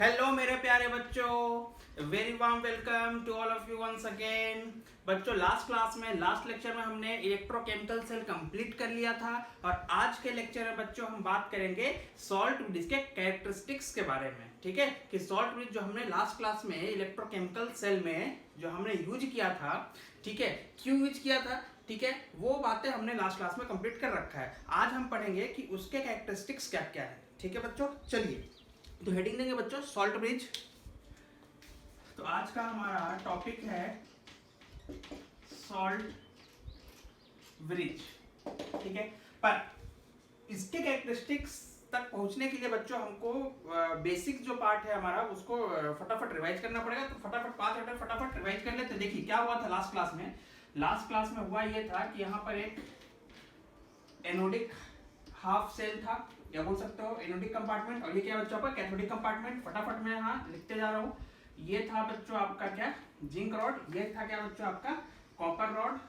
Hello मेरे प्यारे बच्चों, very warm welcome to all of you once again. बच्चों, लास्ट क्लास में लास्ट लेक्चर में हमने इलेक्ट्रोकेमिकल सेल कंप्लीट कर लिया था और आज के लेक्चर में बच्चों हम बात करेंगे सॉल्ट ब्रिज के कैरेक्टरिस्टिक्स के बारे में। ठीक है कि सॉल्ट ब्रिज जो हमने लास्ट क्लास में इलेक्ट्रोकेमिकल सेल में जो हमने यूज किया था, ठीक है, क्यों यूज किया था, ठीक है, वो बातें हमने लास्ट क्लास में कंप्लीट कर रखा है। आज हम पढ़ेंगे कि उसके कैरेक्टरिस्टिक्स क्या क्या है। ठीक है बच्चों, चलिए तो हेडिंग देंगे बच्चों सॉल्ट ब्रिज। तो आज का हमारा टॉपिक है सॉल्ट ब्रिज। ठीक है, पर इसके कैरेक्टरिस्टिक्स तक पहुंचने के लिए बच्चों हमको बेसिक जो पार्ट है हमारा उसको फटाफट रिवाइज करना पड़ेगा। तो फटाफट 5 चैप्टर फटाफट रिवाइज कर लेते। देखिए क्या हुआ था लास्ट क्लास में। लास्ट क्लास में हुआ ये था कि यहाँ पर एक एनोडिक हाफ सेल था, या बोल सकते हो एनोडिक कंपार्टमेंट, और ये क्या बच्चों आपका कैथोडिक कंपार्टमेंट। फटाफट मैं यहाँ लिखते जा रहा हूँ। ये था बच्चों आपका क्या, जिंक रॉड। ये था क्या बच्चों आपका, कॉपर रॉड।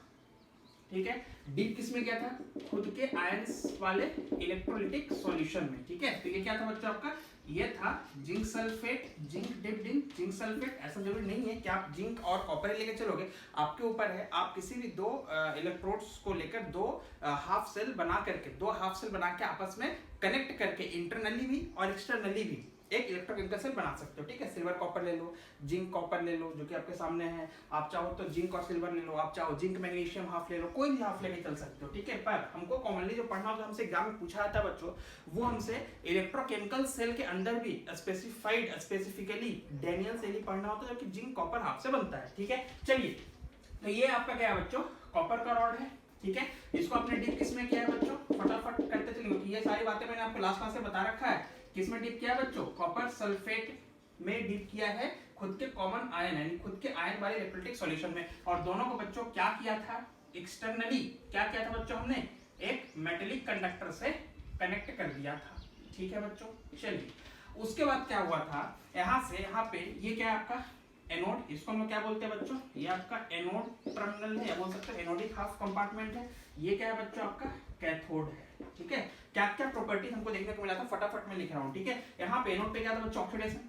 ठीक है, डीप किस में गया था, खुद के आयंस वाले इलेक्ट्रोलिटिक सॉल्यूशन में। ठीक है, तो ये क्या था बच्चों आपका, ये था zinc sulphate, zinc dipped in zinc sulphate. ऐसा जरूरी नहीं है कि आप जिंक और कॉपर लेके चलोगे, आपके ऊपर है। आप किसी भी दो इलेक्ट्रोड्स को लेकर दो हाफ सेल बना करके, दो हाफ सेल बना के आपस में कनेक्ट करके इंटरनली भी और एक्सटर्नली भी एक इलेक्ट्रोकेमिकल सेल बना सकते हो। ठीक है, सिल्वर कॉपर ले लो, जिंक कॉपर ले लो जो कि आपके सामने है। आप चाहो तो जिंक और सिल्वर ले लो, आप चाहो जिंक मैग्नीशियम हाफ ले लो, कोई भी हाफ लेके चल सकते हो। ठीक है, पर हमको कॉमनली जो पढ़ना होता है, हमसे एग्जाम में पूछा जाता है बच्चों, वो हमसे इलेक्ट्रोकेमिकल सेल के अंदर भी स्पेसिफिकली डैनियल सेल ही पढ़ना होता है जो कि जिंक कॉपर हाफ से बनता है। ठीक है, चलिए तो ये आपका क्या है बच्चों, कॉपर का रॉड है। ठीक है, इसको आपने डीप किस में किया है बच्चों, फटाफट करते चलिए। ये सारी बातें मैंने आपको लास्ट क्लास में बता रखा है। किसमें डीप किया है बच्चों, कॉपर सल्फेट में डीप किया है, खुद के कॉमन आयन यानी खुद के आयन वाले इलेक्ट्रोलिटिक सॉल्यूशन में। और दोनों को बच्चों क्या किया था, एक्सटर्नली क्या किया था बच्चों, हमने एक मेटेलिक कंडक्टर से कनेक्ट कर दिया था। ठीक है बच्चों, चलिए उसके बाद क्या हुआ था, यहां से यहाँ पे ये क्या है आपका एनोड, इसको हम लोग क्या बोलते हैं बच्चों, ये आपका एनोड टर्मिनल है, या बोल सकते हैं एनोडिक हाफ कंपार्टमेंट है। ये क्या है बच्चों आपका कैथोड है। ठीक है, क्या क्या प्रॉपर्टीज हमको देखने को मिला था, फटाफट मैं लिख रहा हूँ। ठीक है, यहाँ पे एनोड पे क्या था बच्चों,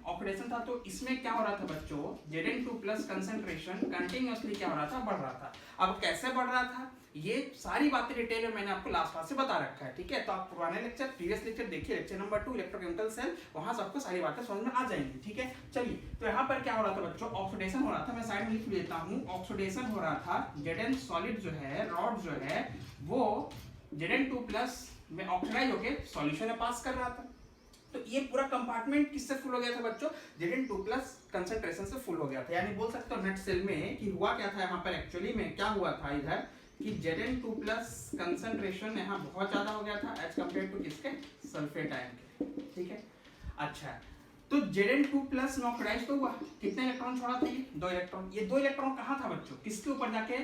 ऑक्सीडेशन था। तो इसमें क्या हो रहा था बच्चों, Zn2+ कंसंट्रेशन कंटिन्यूअसली क्या हो रहा था, बढ़ रहा था। अब कैसे बढ़ रहा था, ये सारी बातें डिटेल में मैंने आपको लास्ट क्लास से बता रखा है। ठीक है, तो आप पुराने लेक्चर, प्रीवियस लेक्चर देखिए, लेक्चर नंबर 2 इलेक्ट्रोकेमिकल सेल, वहां से आपको सारी बातें समझ में आ जाएंगी। ठीक है, चलिए तो यहाँ पर क्या हो रहा था बच्चों, ऑक्सीडेशन हो रहा था। मैं साइड में लिख देता हूँ, ऑक्सीडेशन हो रहा था। Zn सॉलिड जो है, रॉड जो है, वो Zn2+ में ऑक्सीडाइज होकर सॉल्यूशन में पास कर रहा था। तो ये पूरा कंपार्टमेंट किससे फुल हो गया था बच्चों, Zn2+ कंसंट्रेशन से फुल हो गया था। यानी बोल सकते हो नेट सेल में कि हुआ क्या था, यहाँ पर एक्चुअली में क्या हुआ था इधर कि Zn2+ कंसंट्रेशन यहाँ बहुत ज्यादा हो गया था एज कंपेयर टू किसके, सल्फेट आयन के। ठीक है, अच्छा तो Zn2+ में ऑक्सीडाइज तो हुआ, कितने इलेक्ट्रॉन छोड़ा था, ये 2 इलेक्ट्रॉन। ये 2 इलेक्ट्रॉन कहाँ था बच्चों, किसके ऊपर जाके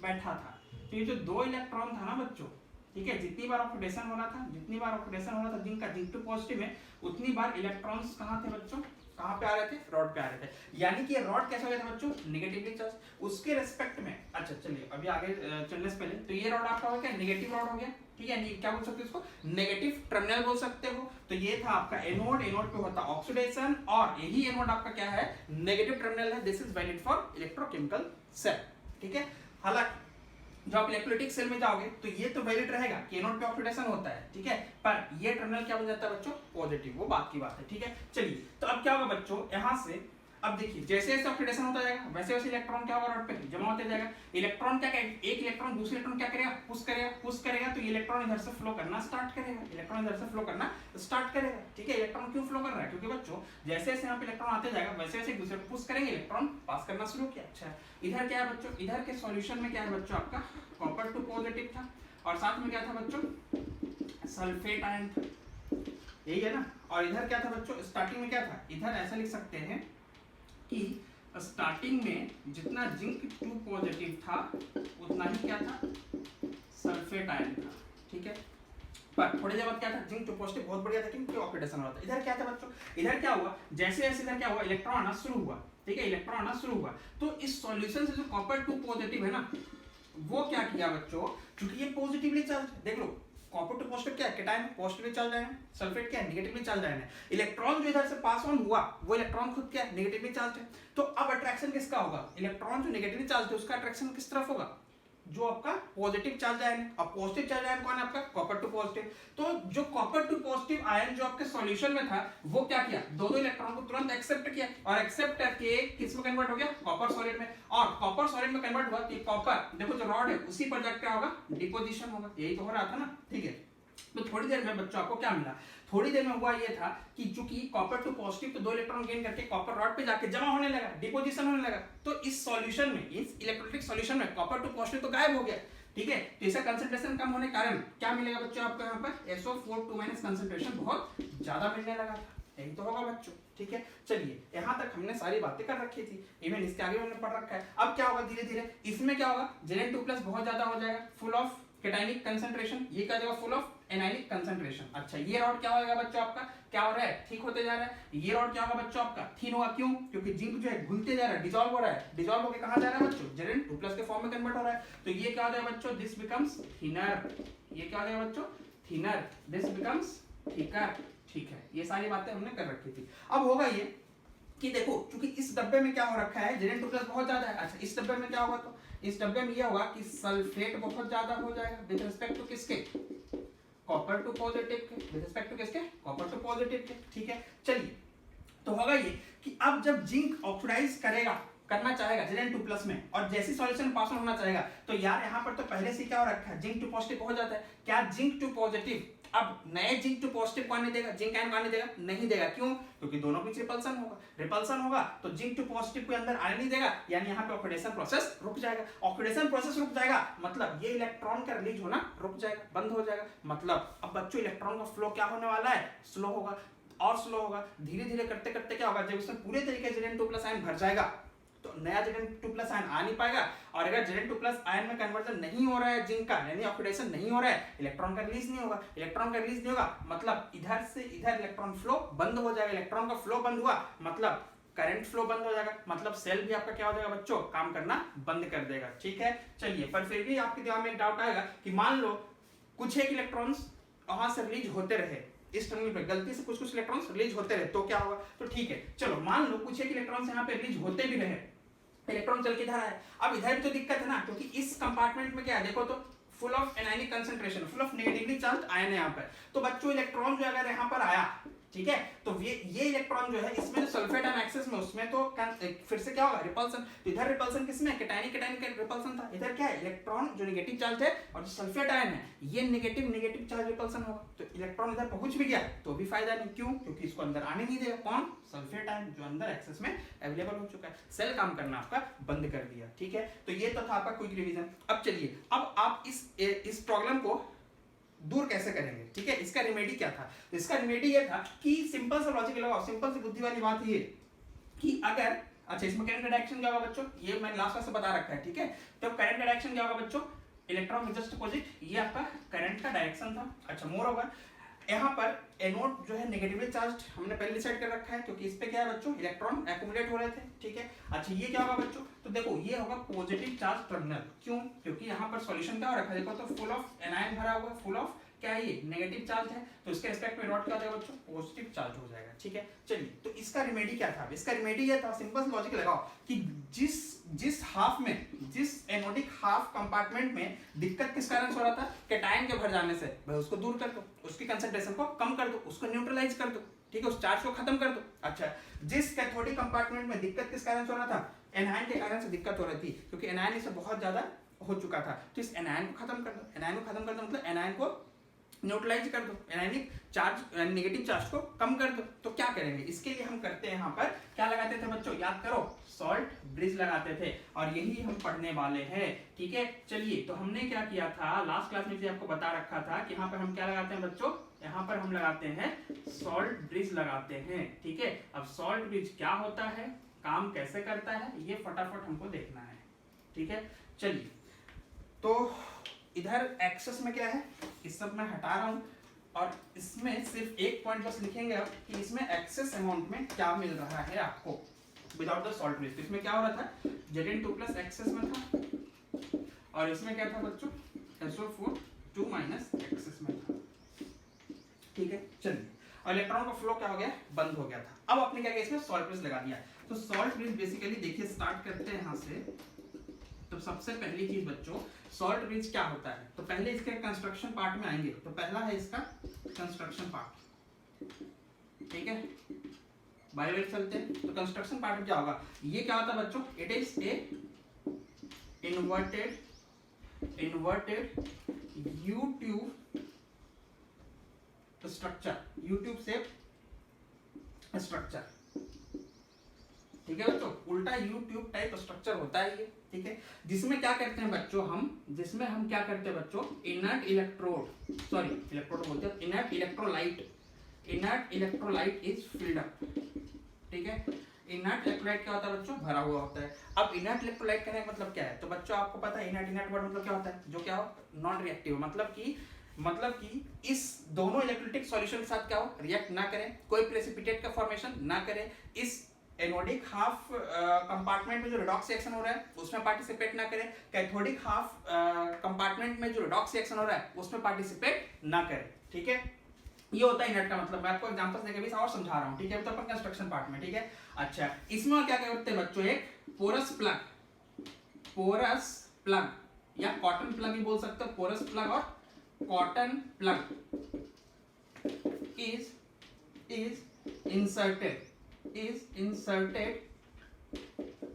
बैठा था। तो ये जो 2 इलेक्ट्रॉन था ना बच्चों, ठीक है, जितनी बार ऑक्सीडेशन हो रहा था, जितनी बार ऑक्सीडेशन हो रहा था जिंक का, जिंक टू पॉजिटिव में, उतनी बार इलेक्ट्रॉन्स कहाँ थे बच्चों, कहाँ पे आ रहे थे, रॉड पे आ रहे थे। यानी कि रॉड कैसा हो गया था बच्चों, नेगेटिवली चार्ज। उसके रेस्पेक्ट में, अच्छा चलिए अभी आगे चलने से पहले, तो ये रॉड आपका हो गया नेगेटिव रॉड हो गया। ठीक है, क्या बोल सकते हो इसको, नेगेटिव टर्मिनल बोल सकते हो। तो ये था आपका एनोड, एनोड पे होता ऑक्सीडेशन, और यही एनोड आपका क्या है, नेगेटिव टर्मिनल है। This is valid for electrochemical cell. ठीक है, हालांकि जब आप इलेक्ट्रोलिटिक सेल में जाओगे तो ये तो वैलिड रहेगा कि एनोड पे ऑक्सीडेशन होता है। ठीक है, पर ये टर्मिनल क्या बन जाता है बच्चों, पॉजिटिव, वो बात की बात है। ठीक है, चलिए तो अब क्या होगा बच्चों, यहां से अब देखिए जैसे जैसे ऑक्सीडेशन होता जाएगा वैसे वैसे इलेक्ट्रॉन क्या होगा, रॉड पे जमा होते जाएगा। इलेक्ट्रॉन क्या करेगा, एक इलेक्ट्रॉन दूसरे इलेक्ट्रॉन क्या करेगा, पुश करेगा। तो ये इलेक्ट्रॉन इधर से फ्लो करना स्टार्ट करेगा, इलेक्ट्रॉन इधर से फ्लो करना स्टार्ट करेगा। ठीक है, इलेक्ट्रॉन क्यों फ्लो कर रहा है, क्योंकि बच्चों जैसे जैसे यहाँ पे इलेक्ट्रॉन आते जाएगा वैसे वैसे एक दूसरे को पुश करेंगे, इलेक्ट्रॉन पास करना शुरू किया। अच्छा इधर क्या है बच्चों, इधर के सॉल्यूशन में क्या है बच्चों आपका कॉपर 2 पॉजिटिव था, और साथ में क्या था बच्चों, सल्फेट आयन था, यही है ना। और इधर क्या था बच्चों, स्टार्टिंग में क्या था, इधर ऐसा लिख सकते हैं कि स्टार्टिंग में जितना जिंक 2 पॉजिटिव था उतना ही क्या था, सल्फेट आयन था। ठीक है, पर थोड़ी देर बाद क्या था, जिंक 2 पॉजिटिव बहुत बढ़िया था क्योंकि ऑक्सीडेशन हो रहा था। इधर क्या था बच्चों, इधर क्या हुआ, जैसे जैसे इधर क्या हुआ, इलेक्ट्रॉन आना शुरू हुआ। ठीक है, इलेक्ट्रॉन आना शुरू हुआ, तो इस सॉल्यूशन से जो कॉपर 2 पॉजिटिव है ना, वो क्या किया बच्चों, क्योंकि ये पॉजिटिवली चार्ज, देख लो कॉपर टू पॉजिटिव क्या है, cation positively charge ion, sulphate क्या है, नेगेटिवली चार्ज आयन है। इलेक्ट्रॉन जो इधर से पास ऑन हुआ वो इलेक्ट्रॉन खुद क्या है, नेगेटिवली चार्ज है। तो अब अट्रैक्शन किसका होगा, इलेक्ट्रॉन जो नेगेटिवली चार्ज है उसका अट्रैक्शन किस तरफ होगा, जो आपका पॉजिटिव चार्ज आयन है। अब पॉजिटिव चार्ज आयन कौन है आपका, कॉपर टू पॉजिटिव। तो जो कॉपर टू पॉजिटिव आयन जो आपके सॉल्यूशन में था वो क्या किया, दोनों इलेक्ट्रॉन को तुरंत एक्सेप्ट किया और एक्सेप्ट करके किस में कन्वर्ट हो गया, कॉपर सॉलिड में। और कॉपर सॉलिड में कन्वर्ट हुआ तो कॉपर देखो जो रॉड है उसी पर जाकर क्या होगा, डिपोजिशन होगा। यही तो हो रहा था ना, ठीक है। तो थोड़ी देर में बच्चों आपको क्या मिला, थोड़ी देर में हुआ ये था कि चूंकि कॉपर टू पॉजिटिव तो 2 इलेक्ट्रॉन गेन करके कॉपर रॉड पे जाके जमा होने लगा, डिपोजिशन होने लगा। तो इस सॉल्यूशन में, इस इलेक्ट्रोलाइटिक सॉल्यूशन में कॉपर टू पॉजिटिव तो गायब हो गया, ठीक है। तो इसका कंसंट्रेशन कम होने के कारण क्या मिलेगा बच्चों आपको यहाँ पर, SO4 कंसंट्रेशन बहुत ज्यादा मिलने लगा था। यही तो होगा बच्चों, ठीक है। चलिए यहाँ तक हमने सारी बातें कर रखी थी, इवन इसके आगे हमने पढ़ रखा है। अब क्या होगा धीरे धीरे इसमें क्या होगा, Zn2+ बहुत ज्यादा हो जाएगा, फुल ऑफ कैटायनिक कंसंट्रेशन, ये क्या जाएगा, फुल ऑफ एनायनिक कंसंट्रेशन। अच्छा ये रॉड क्या होगा बच्चों आपका, क्या हो रहा है, ठीक होते जा रहा है। ये रॉड क्या होगा बच्चों आपका, थीन होगा, क्यों, क्योंकि जिंक जो है घुलते जा रहा है, डिसॉल्व हो रहा है, डिसॉल्व होकर कहां जा रहा है बच्चों, Zn2+ के फॉर्म में कन्वर्ट हो रहा है। तो ये क्या हो जाएगा बच्चों, दिस बिकम्स थिनर, ये क्या हो जाएगा बच्चों, थिनर, दिस बिकम्स थिकर, ठीक है। ये सारी बातें हमने कर रखी थी। अब होगा ये कि देखो क्योंकि इस डब्बे में क्या हो रखा है, Zn2+ बहुत ज्यादा है। अच्छा इस डब्बे में क्या होगा, तो इस डब्बे में ये होगा कि सल्फेट बहुत ज्यादा हो जाएगा विद रिस्पेक्ट टू किसके, कॉपर टू पॉजिटिव के, विद रिस्पेक्ट टू किसके, कॉपर टू पॉजिटिव के, ठीक है। चलिए तो होगा ये कि अब जब जिंक ऑक्सीडाइज करेगा, करना चाहेगा Zn2+ में और जैसी सॉल्यूशन पास ऑन होना चाहेगा, तो यार यहाँ पर तो पहले से क्या हो रखा है, जिंक टू पॉजिटिव हो जाता है। क्या जिंक टू पॉजिटिव अब नए जिंक टू पॉजिटिव कौन नहीं देगा, जिंक आयन कौन नहीं देगा, नहीं देगा, क्यों, क्योंकि दोनों बीच रिपल्सन होगा। रिपल्सन होगा तो जिंक टू पॉजिटिव को अंदर आने नहीं देगा, यानी यहाँ पे ऑक्सीडेशन प्रोसेस रुक जाएगा। ऑक्सीडेशन प्रोसेस रुक जाएगा मतलब ये इलेक्ट्रॉन का रिलीज होना रुक जाएगा, बंद हो जाएगा। मतलब अब बच्चों इलेक्ट्रॉन का फ्लो क्या होने वाला है, स्लो होगा और स्लो होगा। धीरे धीरे करते करते क्या होगा, जब इसमें पूरे तरीके से Zn2+ आयन भर जाएगा तो नया Zn2+ आयन आ नहीं पाएगा। और अगर Zn2+ आयन में कन्वर्जन नहीं हो रहा है जिंक का, यानी ऑक्सीडेशन नहीं हो रहा है, इलेक्ट्रॉन का रिलीज नहीं होगा। इलेक्ट्रॉन का रिलीज नहीं होगा मतलब इधर से इधर इलेक्ट्रॉन फ्लो बंद हो जाएगा। इलेक्ट्रॉन का फ्लो बंद हुआ मतलब करंट फ्लो बंद हो जाएगा, मतलब सेल भी आपका क्या हो जाएगा बच्चों, काम करना बंद कर देगा, ठीक है। चलिए पर फिर भी आपके दिमाग में एक डाउट आएगा कि मान लो कुछ एक इलेक्ट्रॉन्स वहां से रिलीज होते रहे, इस टर्मिनल पे गलती से कुछ इलेक्ट्रॉन्स रिलीज होते रहे तो क्या होगा, तो ठीक है चलो मान लो कुछ एक इलेक्ट्रॉन्स यहाँ पे रिलीज होते भी रहे, इलेक्ट्रॉन चल के इधर आए। अब इधर भी तो दिक्कत है ना, क्योंकि इस कंपार्टमेंट में क्या है देखो तो full of anionic concentration, full of negatively charge ion है यहाँ पर। तो बच्चों इलेक्ट्रॉन जो अगर यहाँ पर आया, ठीक है, तो ये इलेक्ट्रॉन जो है इसमें सल्फेट आयन एक्सेस में, उसमें तो फिर से क्या होगा, रिपल्सन। तो इधर रिपल्सन किसमें, कैटायनिक रिपल्सन था। इधर क्या है, इलेक्ट्रॉन जो नेगेटिव चार्ज है और जो सल्फेट आयन है ये नेगेटिव चार्ज रिपल्सन होगा। तो इलेक्ट्रॉन इधर पहुंच भी गया तो भी फायदा नहीं, क्यों, क्योंकि इसको अंदर आने नहीं देगा। कौन, सल्फेट आयन जो अंदर एक्सेस में अवेलेबल हो चुका है, सेल काम करना आपका बंद कर दिया, ठीक है। तो ये तो था आपका क्विक रिवीजन। अब चलिए अब आप इस प्रॉब्लम को दूर कैसे करेंगे, ठीक है। इसका रिमेडी क्या था, तो इसका रिमेडी ये था कि सिंपल सा लॉजिक लगाओ, सिंपल सी बुद्धि वाली बात ये कि अगर, अच्छा इसमें करंट डायरेक्शन क्या होगा बच्चों, ये मैंने लास्ट क्लास से बता रखा है, ठीक है। तो करंट डायरेक्शन क्या होगा बच्चों, इलेक्ट्रॉन जस्ट अपोजिट, ये आपका करंट का डायरेक्शन था। अच्छा मोर ओवर यहाँ पर एनोड जो है नेगेटिवली चार्ज हमने पहले डिसाइड कर रखा है, क्योंकि इस पे क्या है बच्चों, इलेक्ट्रॉन एक्युमुलेट हो रहे थे, ठीक है। अच्छा ये क्या होगा बच्चों, तो देखो ये होगा पॉजिटिव चार्ज टर्मिनल, क्यों, क्योंकि यहाँ पर सॉल्यूशन क्या हो रखा है देखो तो फुल ऑफ एनायन भरा हुआ, फुल ऑफ क्या है, ये नेगेटिव चार्ज है, तो इसके रिस्पेक्ट में रॉड क्या हो जाएगा बच्चों, पॉजिटिव चार्ज हो जाएगा, ठीक है। चलिए तो इसका रेमेडी क्या था, इसका रेमेडी ये था, सिंपल लॉजिक लगाओ कि जिस हाफ में, जिस एनोडिक हाफ कंपार्टमेंट में दिक्कत किस कारण से हो रहा था, कैटायन के भर जाने से, भाई उसको दूर कर दो, उसकी कंसंट्रेशन को कम कर दो, उसको न्यूट्रलाइज कर दो, ठीक है, उस चार्ज को खत्म कर दो। अच्छा जिस कैथोडिक कंपार्टमेंट में दिक्कत किस कारण से हो रहा था, एनायन के कारण से दिक्कत हो रही थी, क्योंकि एनायन इससे बहुत ज्यादा हो चुका था। तो इस एनायन को खत्म कर दो, एनायन को खत्म कर दो मतलब एनायन को न्यूट्रलाइज कर दो, एनायनिक चार्ज नेगेटिव चार्ज को कम कर दो। तो क्या करेंगे, इसके लिए हम करते हैं यहाँ पर क्या लगाते थे बच्चों, याद करो, सॉल्ट ब्रिज लगाते थे, और यही हम पढ़ने वाले हैं, ठीक है। चलिए तो हमने क्या किया था, लास्ट क्लास में आपको बता रखा था कि यहाँ पर हम क्या लगाते हैं बच्चों, यहाँ पर हम लगाते हैं सॉल्ट ब्रिज लगाते हैं, ठीक है। अब सॉल्ट ब्रिज क्या होता है, काम कैसे करता है, ये फटाफट हमको देखना है, ठीक है। चलिए तो इधर एक्सेस में क्या है, इस सब मैं हटा रहा हूं, और इसमें सिर्फ एक पॉइंट बस लिखेंगे अब कि इसमें एक्सेस अमाउंट में क्या मिल रहा है आपको विदाउट द सॉल्ट ब्रिज। इसमें क्या हो रहा था, Zn2+ एक्सेस में था, और इसमें क्या था बच्चों, SO4 2 माइनस एक्स इसमें था, ठीक है। चलिए और इलेक्ट्रॉन का फ्लो क्या हो गया, बंद हो गया था। अब आपने क्या किया, इसमें सॉल्ट ब्रिज लगा दिया। तो सॉल्ट ब्रिज बेसिकली देखिए, स्टार्ट करते हैं यहाँ से। तो सबसे पहली चीज बच्चों, सॉल्ट ब्रिज क्या होता है, तो पहले इसके कंस्ट्रक्शन पार्ट में आएंगे। तो पहला है इसका कंस्ट्रक्शन पार्ट, ठीक है, बारी बारी चलते हैं। तो कंस्ट्रक्शन पार्ट में क्या होगा, ये क्या होता है बच्चों, it is a inverted you tube structure, YouTube से स्ट्रक्चर, ठीक है बच्चों, उल्टा यूट्यूब टाइप स्ट्रक्चर होता है ये, ठीक है। जिसमें क्या करते हैं बच्चों हम, जिसमें हम क्या करते हैं बच्चों, इनर्ट इलेक्ट्रोड, सॉरी इलेक्ट्रोड बोलते हैं, inert electrolyte is filled up, ठीक है। इनर्ट इलेक्ट्रोलाइट क्या होता है बच्चों, भरा हुआ होता है। अब इनर्ट इलेक्ट्रोलाइट कहने का मतलब क्या है, तो बच्चों आपको पता है इनर्ट वर्ड मतलब क्या होता है, जो क्या हो, नॉन रिएक्टिव, मतलब कि इस दोनों इलेक्ट्रोलाइटिक सॉल्यूशन के साथ क्या हो, रिएक्ट ना करें, कोई प्रेसिपिटेट का फॉर्मेशन ना करें, इस एनोडिक हाफ कंपार्टमेंट में जो रिडॉक्स रिएक्शन हो रहा है उसमें पार्टिसिपेट ना करें, कैथोडिक हाफ कंपार्टमेंट में जो रिडॉक्स रिएक्शन हो रहा है उसमें पार्टिसिपेट ना करें, ठीक है। ये होता है इनर्ट का मतलब। मैं आपको एग्जांपल्स देके भी और समझा रहा हूं, ठीक है। तो अपन कंस्ट्रक्शन पार्ट में, ठीक है। अच्छा, इसमें क्या करते हैं बच्चों, एक पोरस प्लग या कॉटन प्लग भी बोल सकते हो, पोरस प्लग और cotton plug is inserted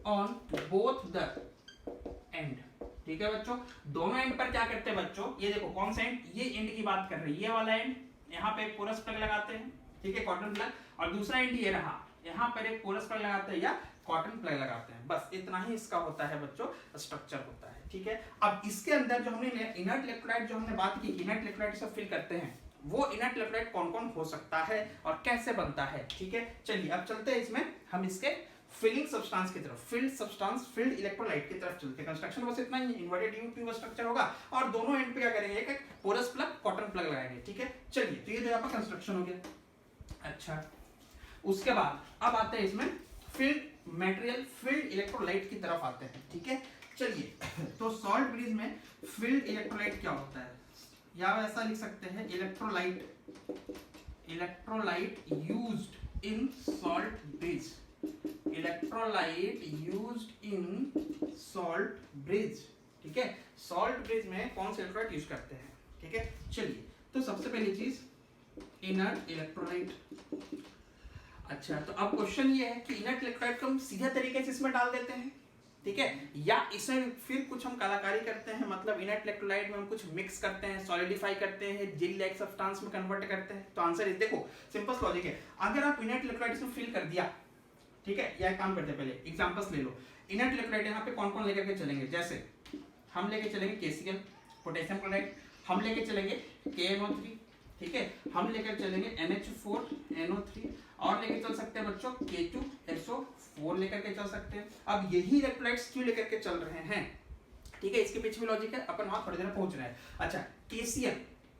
on both the end, ठीक है बच्चों। दोनों एंड पर क्या करते हैं बच्चों, ये देखो कौन सा एंड, ये एंड की बात कर रही है, ये वाला एंड, यहाँ पे एक पोरस प्लग लगाते हैं, ठीक है, कॉटन प्लग, और दूसरा एंड ये रहा, यहाँ पर एक पोरस प्लग लगाते हैं या कॉटन प्लग लगाते हैं, बस इतना ही इसका होता है बच्चों, स्ट्रक्चर होता है, ठीक है। अब इसके अंदर जो हमने इनर्ट इलेक्ट्रोलाइट, जो हमने बात की इनर्ट इलेक्ट्रोलाइट से फिल करते हैं, वो इनर्ट इलेक्ट्रोलाइट कौन कौन हो सकता है और कैसे बनता है, ठीक है। चलिए अब चलते हैं इसमें हम इसके फिलिंग सब्सटेंस की तरफ, फिल्ड इलेक्ट्रोलाइट की तरफ चलते हैं। कंस्ट्रक्शन बस इतना ही, इन्वर्टेड यू ट्यूब स्ट्रक्चर होगा और दोनों एंड पे क्या करेंगे, एक पोरस प्लग कॉटन प्लग लगाएंगे, ठीक है। चलिए तो ये तो आपका कंस्ट्रक्शन हो गया। अच्छा, उसके बाद अब आते हैं इसमें फिल्ड इलेक्ट्रोलाइट की तरफ आते हैं, ठीक है। चलिए तो सॉल्ट ब्रिज में फिल्ड इलेक्ट्रोलाइट क्या होता है, या ऐसा लिख सकते हैं, electrolyte used in salt bridge, ठीक है। सॉल्ट ब्रिज में कौन से इलेक्ट्रोलाइट यूज करते हैं, ठीक है। चलिए तो सबसे पहली चीज इनर्ट इलेक्ट्रोलाइट। अच्छा, तो अब क्वेश्चन ये है कि इनर्ट इलेक्ट्रोलाइट को हम सीधे तरीके से इसमें डाल देते हैं, ठीक है, या इसमें फिर कुछ हम कलाकारी करते हैं, मतलब इनर्ट इलेक्ट्रोलाइट में हम कुछ मिक्स करते हैं, सॉलिडिफाई करते हैं, जेली लाइक सब्सटेंस में कन्वर्ट करते हैं। तो आंसर इज, देखो सिंपल लॉजिक है, अगर आप इनर्ट इलेक्ट्रोलाइट इसमें फिल कर दिया, ठीक है, या काम करते हैं, पहले एग्जांपल्स ले लो। इनर्ट इलेक्ट्रोलाइट यहाँ पे कौन कौन लेकर के चलेंगे, जैसे हम लेके चलेंगे KCl पोटेशियम क्लोराइड, हम लेके चलेंगे KNO3, ठीक है, हम लेकर चलेंगे NH4NO3, और लेके चल सकते हैं बच्चों K2SO4 लेकर के चल सकते हैं। अब यही इलेक्ट्रोलाइट्स क्यों लेकर के चल रहे हैं, ठीक है, इसके पीछे भी लॉजिक है, अपन वहां थोड़ी देर में पहुंच रहे हैं। अच्छा,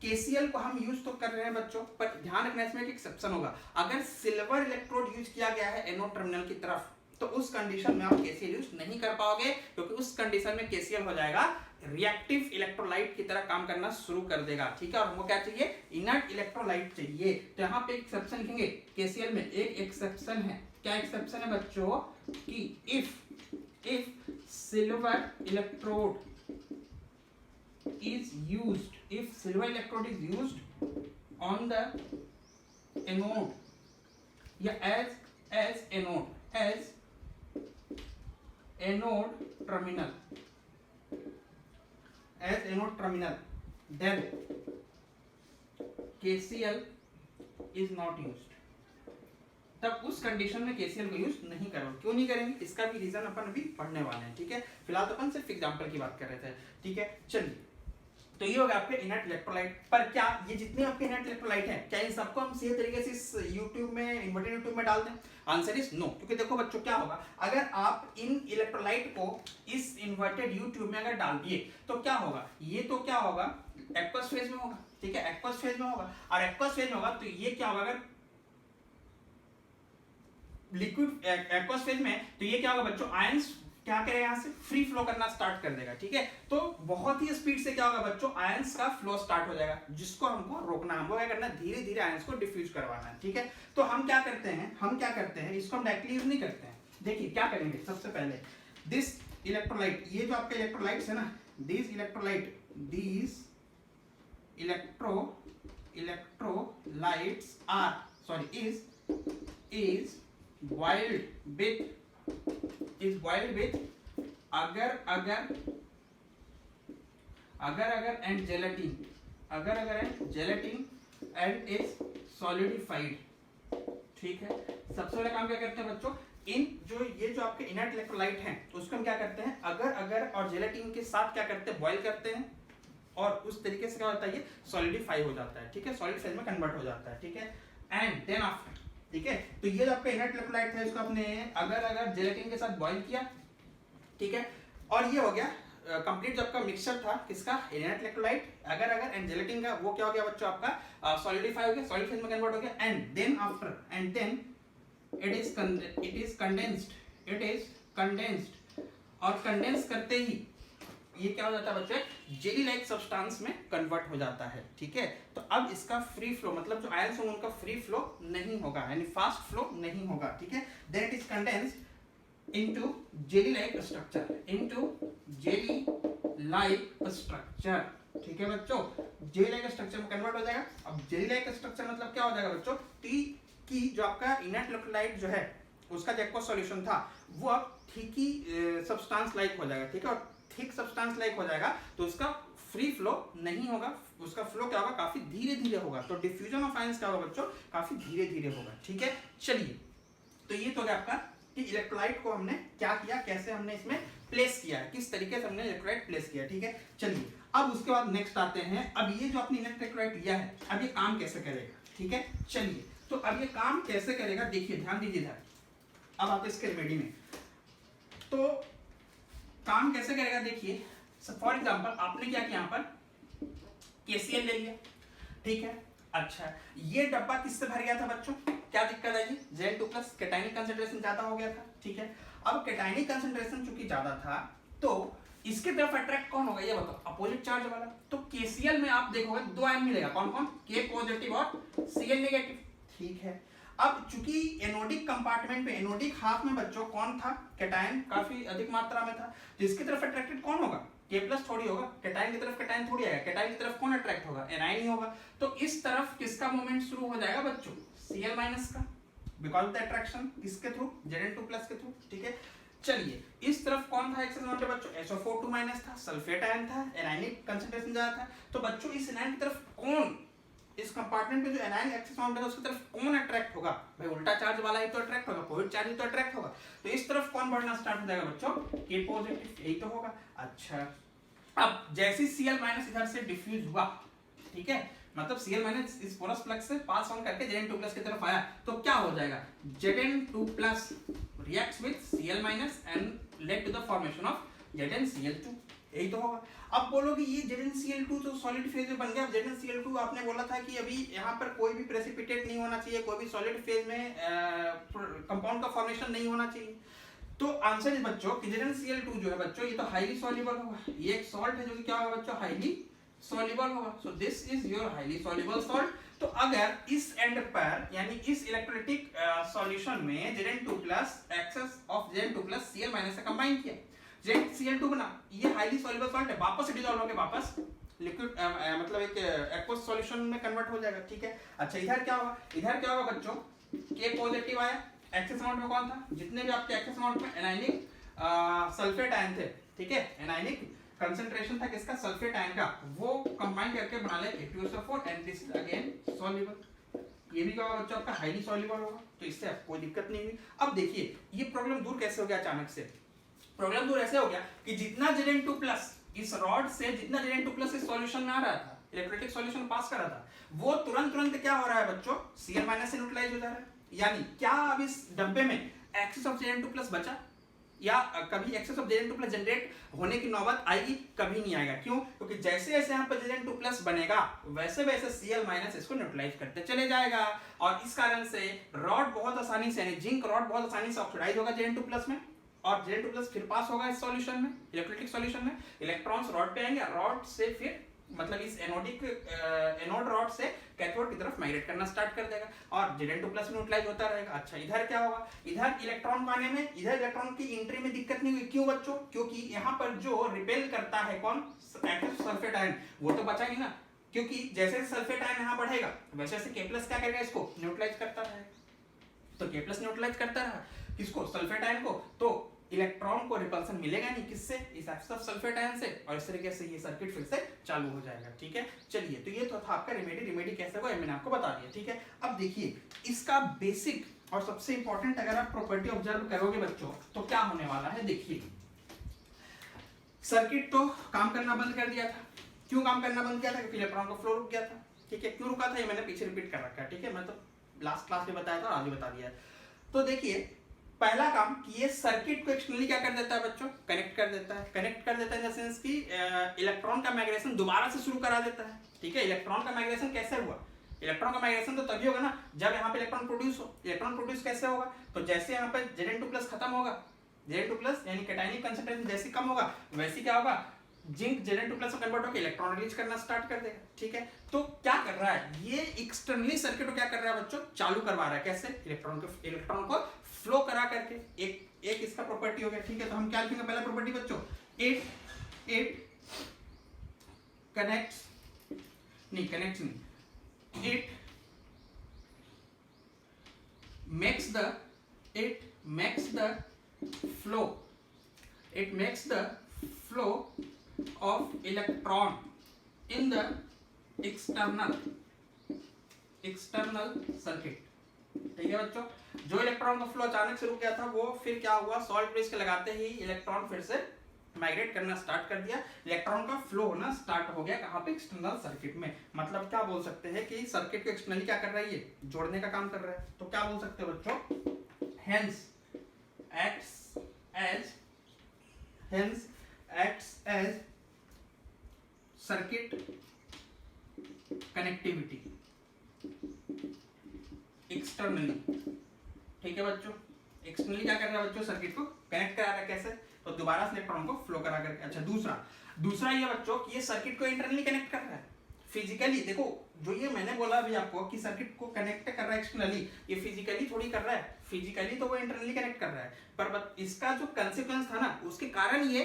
KCl को हम यूज तो कर रहे हैं बच्चों, पर ध्यान रखना इसमें एक एक्सेप्शन होगा, अगर सिल्वर इलेक्ट्रोड यूज किया गया है एनोड टर्मिनल की तरफ, तो उस कंडीशन में आप KCl यूज नहीं कर पाओगे, क्योंकि उस कंडीशन में KCl हो जाएगा रिएक्टिव इलेक्ट्रोलाइट की तरह काम करना शुरू कर देगा, ठीक है। और हमको क्या चाहिए, इनर्ट इलेक्ट्रोलाइट चाहिए। तो यहाँ पे एक्सेप्शन लिखेंगे, KCl में एक एक्सेप्शन है, क्या एक्सेप्शन है बच्चों, कि if silver electrode is used, if silver electrode is used on the anode, yeah, as anode terminal, then KCl is not used, तब उस कंडीशन में KCl को यूज नहीं करोगे। क्यों नहीं करेंगे, इसका भी रीजन अपन अभी पढ़ने वाले हैं, ठीक है। फिलहाल तो अपन सिर्फ एग्जांपल की बात कर रहे थे, ठीक है। चलिए तो ये हो गया आपके इनर्ट इलेक्ट्रोलाइट। पर क्या ये जितने आपके इनर्ट इलेक्ट्रोलाइट हैं, क्या इन सबको हम सीधे तरीके से इस यूट्यूब में, इन्वर्टेड यूट्यूब में डाल दें? Answer is no. क्योंकि देखो बच्चों क्या होगा, अगर आप इन इलेक्ट्रोलाइट को इस इन्वर्टेड यूट्यूब में अगर डाल दिए तो क्या होगा, ये तो क्या होगा, एक्वस फेज में होगा, ठीक है, एक्वस फेज में होगा। और एक्वस फेज में होगा तो ये क्या होगा, अगर लिक्विड एक्वस फेज में, तो ये क्या होगा बच्चों, आयंस क्या करेगा, यहाँ से फ्री फ्लो करना स्टार्ट कर देगा। ठीक है, तो बहुत ही स्पीड से क्या होगा बच्चों, आयंस का फ्लो स्टार्ट हो जाएगा, जिसको हमको रोकना है। हमको क्या करना है, धीरे धीरे आयंस को डिफ्यूज करवाना है। ठीक है, तो हम क्या करते हैं, इसको हम डायरेक्टली यूज नहीं करते हैं। देखिए क्या करेंगे, सबसे पहले दिस इलेक्ट्रोलाइट, ये जो आपके इलेक्ट्रोलाइट्स है ना, these electrolytes are is boiled with agar and gelatin and is solidified। ठीक है, सबसे पहले काम क्या करते हैं बच्चों, ये जो आपके इनर्ट इलेक्ट्रोलाइट हैं उसको हम क्या करते हैं, अगर और जेलेटिन के साथ क्या करते हैं, बॉईल करते हैं, और उस तरीके से क्या होता है, ये सॉलिडिफाई हो जाता है। ठीक है, सॉलिड फेज में कन्वर्ट हो जाता है। ठीक है, एंड देन आफ्टर, ठीक है, तो ये जो आपका इनर्ट इलेक्ट्रोलाइट है इसको आपने अगर जेलेटिन के साथ बॉईल किया। ठीक है, और ये हो गया कंप्लीट जो आपका मिक्सचर था किसका, इनर्ट इलेक्ट्रोलाइट अगर एंड जेलेटिन का, वो क्या हो गया बच्चों आपका सॉलिडिफाई हो गया, सॉलिड फेज में कन्वर्ट हो गया। And then it is condensed और कंडेंस करते ही ये क्या हो जाता है बच्चों, जेली लाइक सब्सटेंस में कन्वर्ट हो जाता है। ठीक है, तो अब इसका फ्री फ्लो, मतलब जो आयंस होंगे उनका फ्री फ्लो नहीं होगा, यानी फास्ट फ्लो नहीं होगा। ठीक है, then it is condensed into jelly like structure. ठीक है बच्चों, जेली लाइक स्ट्रक्चर में कन्वर्ट हो जाएगा। अब जेली लाइक स्ट्रक्चर मतलब क्या हो जाएगा बच्चों, कि जो आपका इनर्ट इलेक्ट्रोलाइट जो है उसका जो एक्वस सॉल्यूशन था वो अब थिकी सब्सटेंस लाइक हो जाएगा। ठीक है, और थिक सब्सटेंस लाइक हो जाएगा तो उसका फ्री फ्लो नहीं होगा, उसका फ्लो क्या होगा, काफी धीरे धीरे होगा। तो डिफ्यूजन ऑफ आयंस क्या होगा बच्चों, काफी धीरे धीरे होगा। ठीक है, चलिए, तो ये तो गया आपका कि इलेक्ट्रोलाइट को हमने क्या किया, कैसे हमने इसमें प्लेस किया, किस तरीके से हमने इलेक्ट्रोलाइट प्लेस किया। ठीक है, चलिए अब उसके बाद नेक्स्ट आते हैं, अब ये जो आपने इलेक्ट्रोलाइट लिया है अब ये काम कैसे करेगा। ठीक है, चलिए, तो अब ये काम कैसे करेगा, देखिए ध्यान दीजिए इधर, अब आप इसके रेमेडी में, तो काम कैसे करेगा देखिए। फॉर एग्जांपल आपने क्या किया, यहाँ पर KCl ले लिया। ठीक है, अच्छा ये डब्बा किससे भर गया था बच्चों, क्या दिक्कत है जी, Zn2+ कैटायनिक कंसंट्रेशन ज्यादा हो गया था। ठीक है, अब कैटायनिक कंसंट्रेशन चूंकि ज्यादा था तो इसके तरफ अट्रैक्ट कौन होगा, ये बताओ, अपोजिट चार्ज वाला। तो KCl में आप देखोगे दो आयन मिलेगा, कौन कौन, K पॉजिटिव और Cl नेगेटिव। ठीक है, अब चूंकि एनोडिक कंपार्टमेंट में, एनोडिक हाफ में बच्चों कौन था, कैटायन काफी अधिक मात्रा में था, तो इसकी तरफ अट्रैक्टेड कौन होगा, K+ थोड़ी होगा, कैटायन की तरफ कैटायन थोड़ी आएगा, कैटायन की तरफ कौन अट्रैक्ट होगा, एनायन ही होगा। तो इस तरफ किसका मूवमेंट शुरू हो जाएगा बच्चों, Cl- का, बिकॉज ऑफ द अट्रैक्शन किसके थ्रू, Zn2+ के थ्रू। ठीक है, चलिए इस तरफ कौन था एक्सेस मोमेंट बच्चों, SO4 था, सल्फेट आयन था, एनायनिक कंसंट्रेशन ज्यादा था। तो बच्चों इस एनायन की तरफ कौन, इस कंपार्टमेंट में जो एनायन एक्सेस मोमेंट है उसकी तरफ कौन अट्रैक्ट होगा, भाई उल्टा चार्ज वाला ही तो अट्रैक्ट होगा, पॉजिटिव चार्ज ही तो अट्रैक्ट होगा। तो इस तरफ कौन बढ़ना स्टार्ट हो जाएगा बच्चों, K पॉजिटिव, यही तो होगा। अच्छा, अब जैसे Cl- इधर से डिफ्यूज हुआ, ठीक है, मतलब Cl- इस पोरस फ्लक्स से पास ऑन करके Zn2+ की तरफ आया, तो क्या हो जाएगा, Zn2+ reacts with Cl- and led to the formation of ZnCl2, यही तो होगा। अब बोलोगे ये ZnCl2 तो सॉलिड फेज में बन गया। ZnCl2 आपने बोला था कि अभी यहाँ पर कोई भी प्रेसिपिटेट नहीं होना चाहिए, कोई भी सॉलिड फेज में कंपाउंड का फॉर्मेशन नहीं होना चाहिए। तो आंसर है बच्चों कि ZnCl2 जो है बच्चों ये तो हाईली सॉल्युबल होगा, ये एक सॉल्ट है जो कि क्या होगा बच्चों, हाईली सॉल्युबल होगा। So this is your highly soluble salt. तो अगर इस एंड पर यानी इस इलेक्ट्रोलाइटिक सॉल्यूशन में Zn2+ excess of Zn2+ Cl- से कंबाइन किया, ZnCl2 बना, ये हाईली सॉल्युबल सॉल्ट है, वापस से डिसॉल्व होकर वापस लिक्विड मतलब एक एक्वस सॉल्यूशन में कन्वर्ट हो जाएगा। ठीक है, अच्छा इधर क्या होगा, इधर क्या होगा बच्चों, K पॉजिटिव आया, एक्सेस अमाउंट में कौन था, जितने भी आपके एक्सेस अमाउंट में एनायनिक सल्फेट आयन थे, ठीक है, एनायनिक कंसंट्रेशन था किसका, सल्फेट आयन का, वो कंबाइन करके बना ले H2SO4 and this is again soluble. ये भी क्या होगा बच्चों आपका हाईली सॉल्युबल होगा, तो इससे कोई दिक्कत नहीं हुई। अब देखिए ये प्रॉब्लम दूर कैसे हो गया अचानक से, प्रॉब्लम दूर ऐसे हो गया कि जितना Zn2+ इस रॉड से जितना Zn2+ इस सॉल्यूशन में आ रहा था, इलेक्ट्रोलाइटिक सॉल्यूशन पास कर रहा था, वो तुरंत क्या हो रहा है बच्चों, Cl- से न्यूट्रलाइज हो जा रहा है। यानी क्या अब इस डब्बे में एक्सेस ऑफ Zn2+ बचा, या कभी एक्सेस ऑफ Zn2+ जनरेट होने की नौबत आएगी, कभी नहीं आएगा। क्यों, क्योंकि जैसे जैसे यहाँ पर Zn2+ बनेगा वैसे वैसे Cl- इसको न्यूट्रलाइज करते चले जाएगा, और इस कारण से रॉड बहुत आसानी से, यानी जिंक रॉड बहुत आसानी से ऑक्सीडाइज होगा Zn2+ में, और Zn2+ फिर पास होगा इस सॉल्यूशन में, इलेक्ट्रोलाइटिक सॉल्यूशन में, इलेक्ट्रॉन्स रॉड पे आएंगे, रॉड से फिर मतलब इस एनोड रॉड से कैथोड की तरफ माइग्रेट करना स्टार्ट कर देगा और Zn2+ न्यूट्रलाइज होता रहेगा। अच्छा इधर क्या होगा, इधर इलेक्ट्रॉन को आने में, इधर इलेक्ट्रॉन की एंट्री में दिक्कत नहीं हुई, क्यों बच्चों, क्योंकि यहाँ पर जो रिपेल करता है कौन, सल्फेट आयन, वो तो बचा नहीं ना, क्योंकि जैसे सल्फेट आयन यहाँ बढ़ेगा वैसे वैसे K+ क्या करेगा, इसको न्यूट्रलाइज करता रहेगा। तो K+ न्यूट्रलाइज करता रहा किसको, सल्फेट आयन को, तो इलेक्ट्रॉन को रिपल्सन मिलेगा नहीं, किससे, इस एक्सेस सल्फेट आयन से, और इस तरीके से ये सर्किट फिर से चालू हो जाएगा। ठीक है, चलिए तो ये तो था आपका रेमेडी कैसे होगा मैंने आपको बता दिया। ठीक है, अब देखिए इसका बेसिक और सबसे इंपॉर्टेंट अगर आप प्रॉपर्टी ऑब्जर्व करोगे बच्चों तो क्या होने वाला है, देखिए सर्किट तो काम करना बंद कर दिया था, क्यों काम करना बंद किया था, क्योंकि इलेक्ट्रॉन का फ्लो रुक गया था। ठीक है, क्यों रुका था ये मैंने पीछे रिपीट कर रखा है। ठीक है, मैं तो लास्ट क्लास में बताया था, आज ही बता दिया है। तो देखिए पहला काम कि ये सर्किट को एक्सटर्नली क्या कर देता है बच्चों, कनेक्ट कर देता है, कनेक्ट कर देता है इन द सेंस कि इलेक्ट्रॉन का माइग्रेशन दोबारा से शुरू करा देता है। ठीक है, इलेक्ट्रॉन का माइग्रेशन कैसे हुआ, इलेक्ट्रॉन का माइग्रेशन तो तभी होगा ना जब यहाँ पे इलेक्ट्रॉन प्रोड्यूस हो। इलेक्ट्रॉन प्रोड्यूस कैसे होगा, तो जैसे यहाँ पे Zn2+ खत्म होगा, Zn2+ यानी कैटायनिक कंसंट्रेशन जैसे कम होगा वैसे क्या होगा, जिंक Zn2+ में कन्वर्ट होकर इलेक्ट्रॉन रिलीज करना स्टार्ट कर देगा। ठीक है, तो क्या कर रहा है ये एक्सटर्नली सर्किट को क्या कर रहा है बच्चों, चालू करवा रहा है, कैसे, इलेक्ट्रॉन को फ्लो करा करके। एक इसका प्रॉपर्टी हो गया। ठीक है, तो हम क्या लिखेंगे पहला प्रॉपर्टी बच्चों, इट कनेक्ट्स नहीं, it makes the flow of electron in the external circuit। ठीक है बच्चों, जो इलेक्ट्रॉन का फ्लो अचानक से रुक गया था वो फिर क्या हुआ, सॉल्ट ब्रिज के लगाते ही इलेक्ट्रॉन फिर से माइग्रेट करना स्टार्ट कर दिया, इलेक्ट्रॉन का फ्लो होना स्टार्ट हो गया कहाँ पे, एक्सटर्नल सर्किट में। मतलब क्या बोल सकते हैं कि सर्किट को एक्सटर्नली क्या कर रहा है, ये जोड़ने का काम कर रहा है। तो क्या बोल सकते हैं बच्चों, hence acts as circuit connectivity externally. ठीक है बच्चों, एक्सटर्नली क्या कर रहा है बच्चों, सर्किट को कनेक्ट करा रहा है, कैसे, तो दोबारा से इलेक्ट्रॉन को फ्लो करा करके। अच्छा दूसरा ये बच्चों कि ये सर्किट को इंटरनली कनेक्ट कर रहा है फिजिकली। देखो जो ये मैंने बोला अभी आपको कि सर्किट को कनेक्ट कर रहा है एक्सटर्नली, ये फिजिकली थोड़ी कर रहा है, फिजिकली तो वो इंटरनली कनेक्ट कर रहा है, पर इसका जो कंसिक्वेंस था ना उसके कारण ये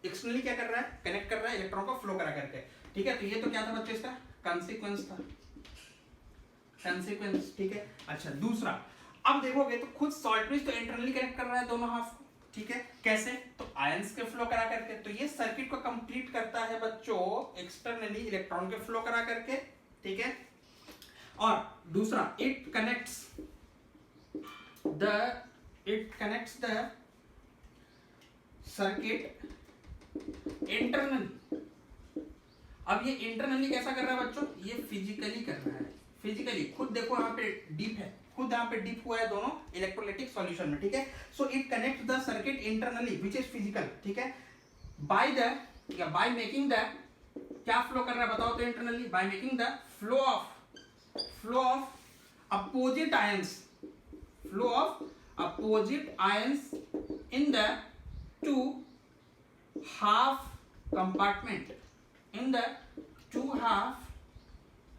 एक्सटर्नली क्या कर रहा है, कनेक्ट कर रहा है इलेक्ट्रॉन को फ्लो करा करके। ठीक है, तो ये तो क्या था बच्चों, इसका कंसिक्वेंस था, कंसिक्वेंस। ठीक है, अच्छा दूसरा, अब देखोगे तो खुद सॉल्ट ब्रिज तो इंटरनली कनेक्ट कर रहा है दोनों हाफ को। ठीक है, कैसे, तो आयंस के फ्लो करा करके। तो ये सर्किट को कंप्लीट करता है बच्चों एक्सटर्नली इलेक्ट्रॉन के फ्लो करा करके। ठीक है, और दूसरा it connects the circuit internally. अब ये इंटरनली कैसा कर रहा है बच्चों, ये फिजिकली कर रहा है, फिजिकली खुद देखो यहाँ पे डीप है, खुद यहाँ पे डीप हुआ है दोनों इलेक्ट्रोलाइटिक सॉल्यूशन में। ठीक है, so it connect the circuit internally which is physical. ठीक है, बाय मेकिंग द, क्या फ्लो कर रहा है बताओ तो internally, by making the flow of opposite ions in the two half compartment,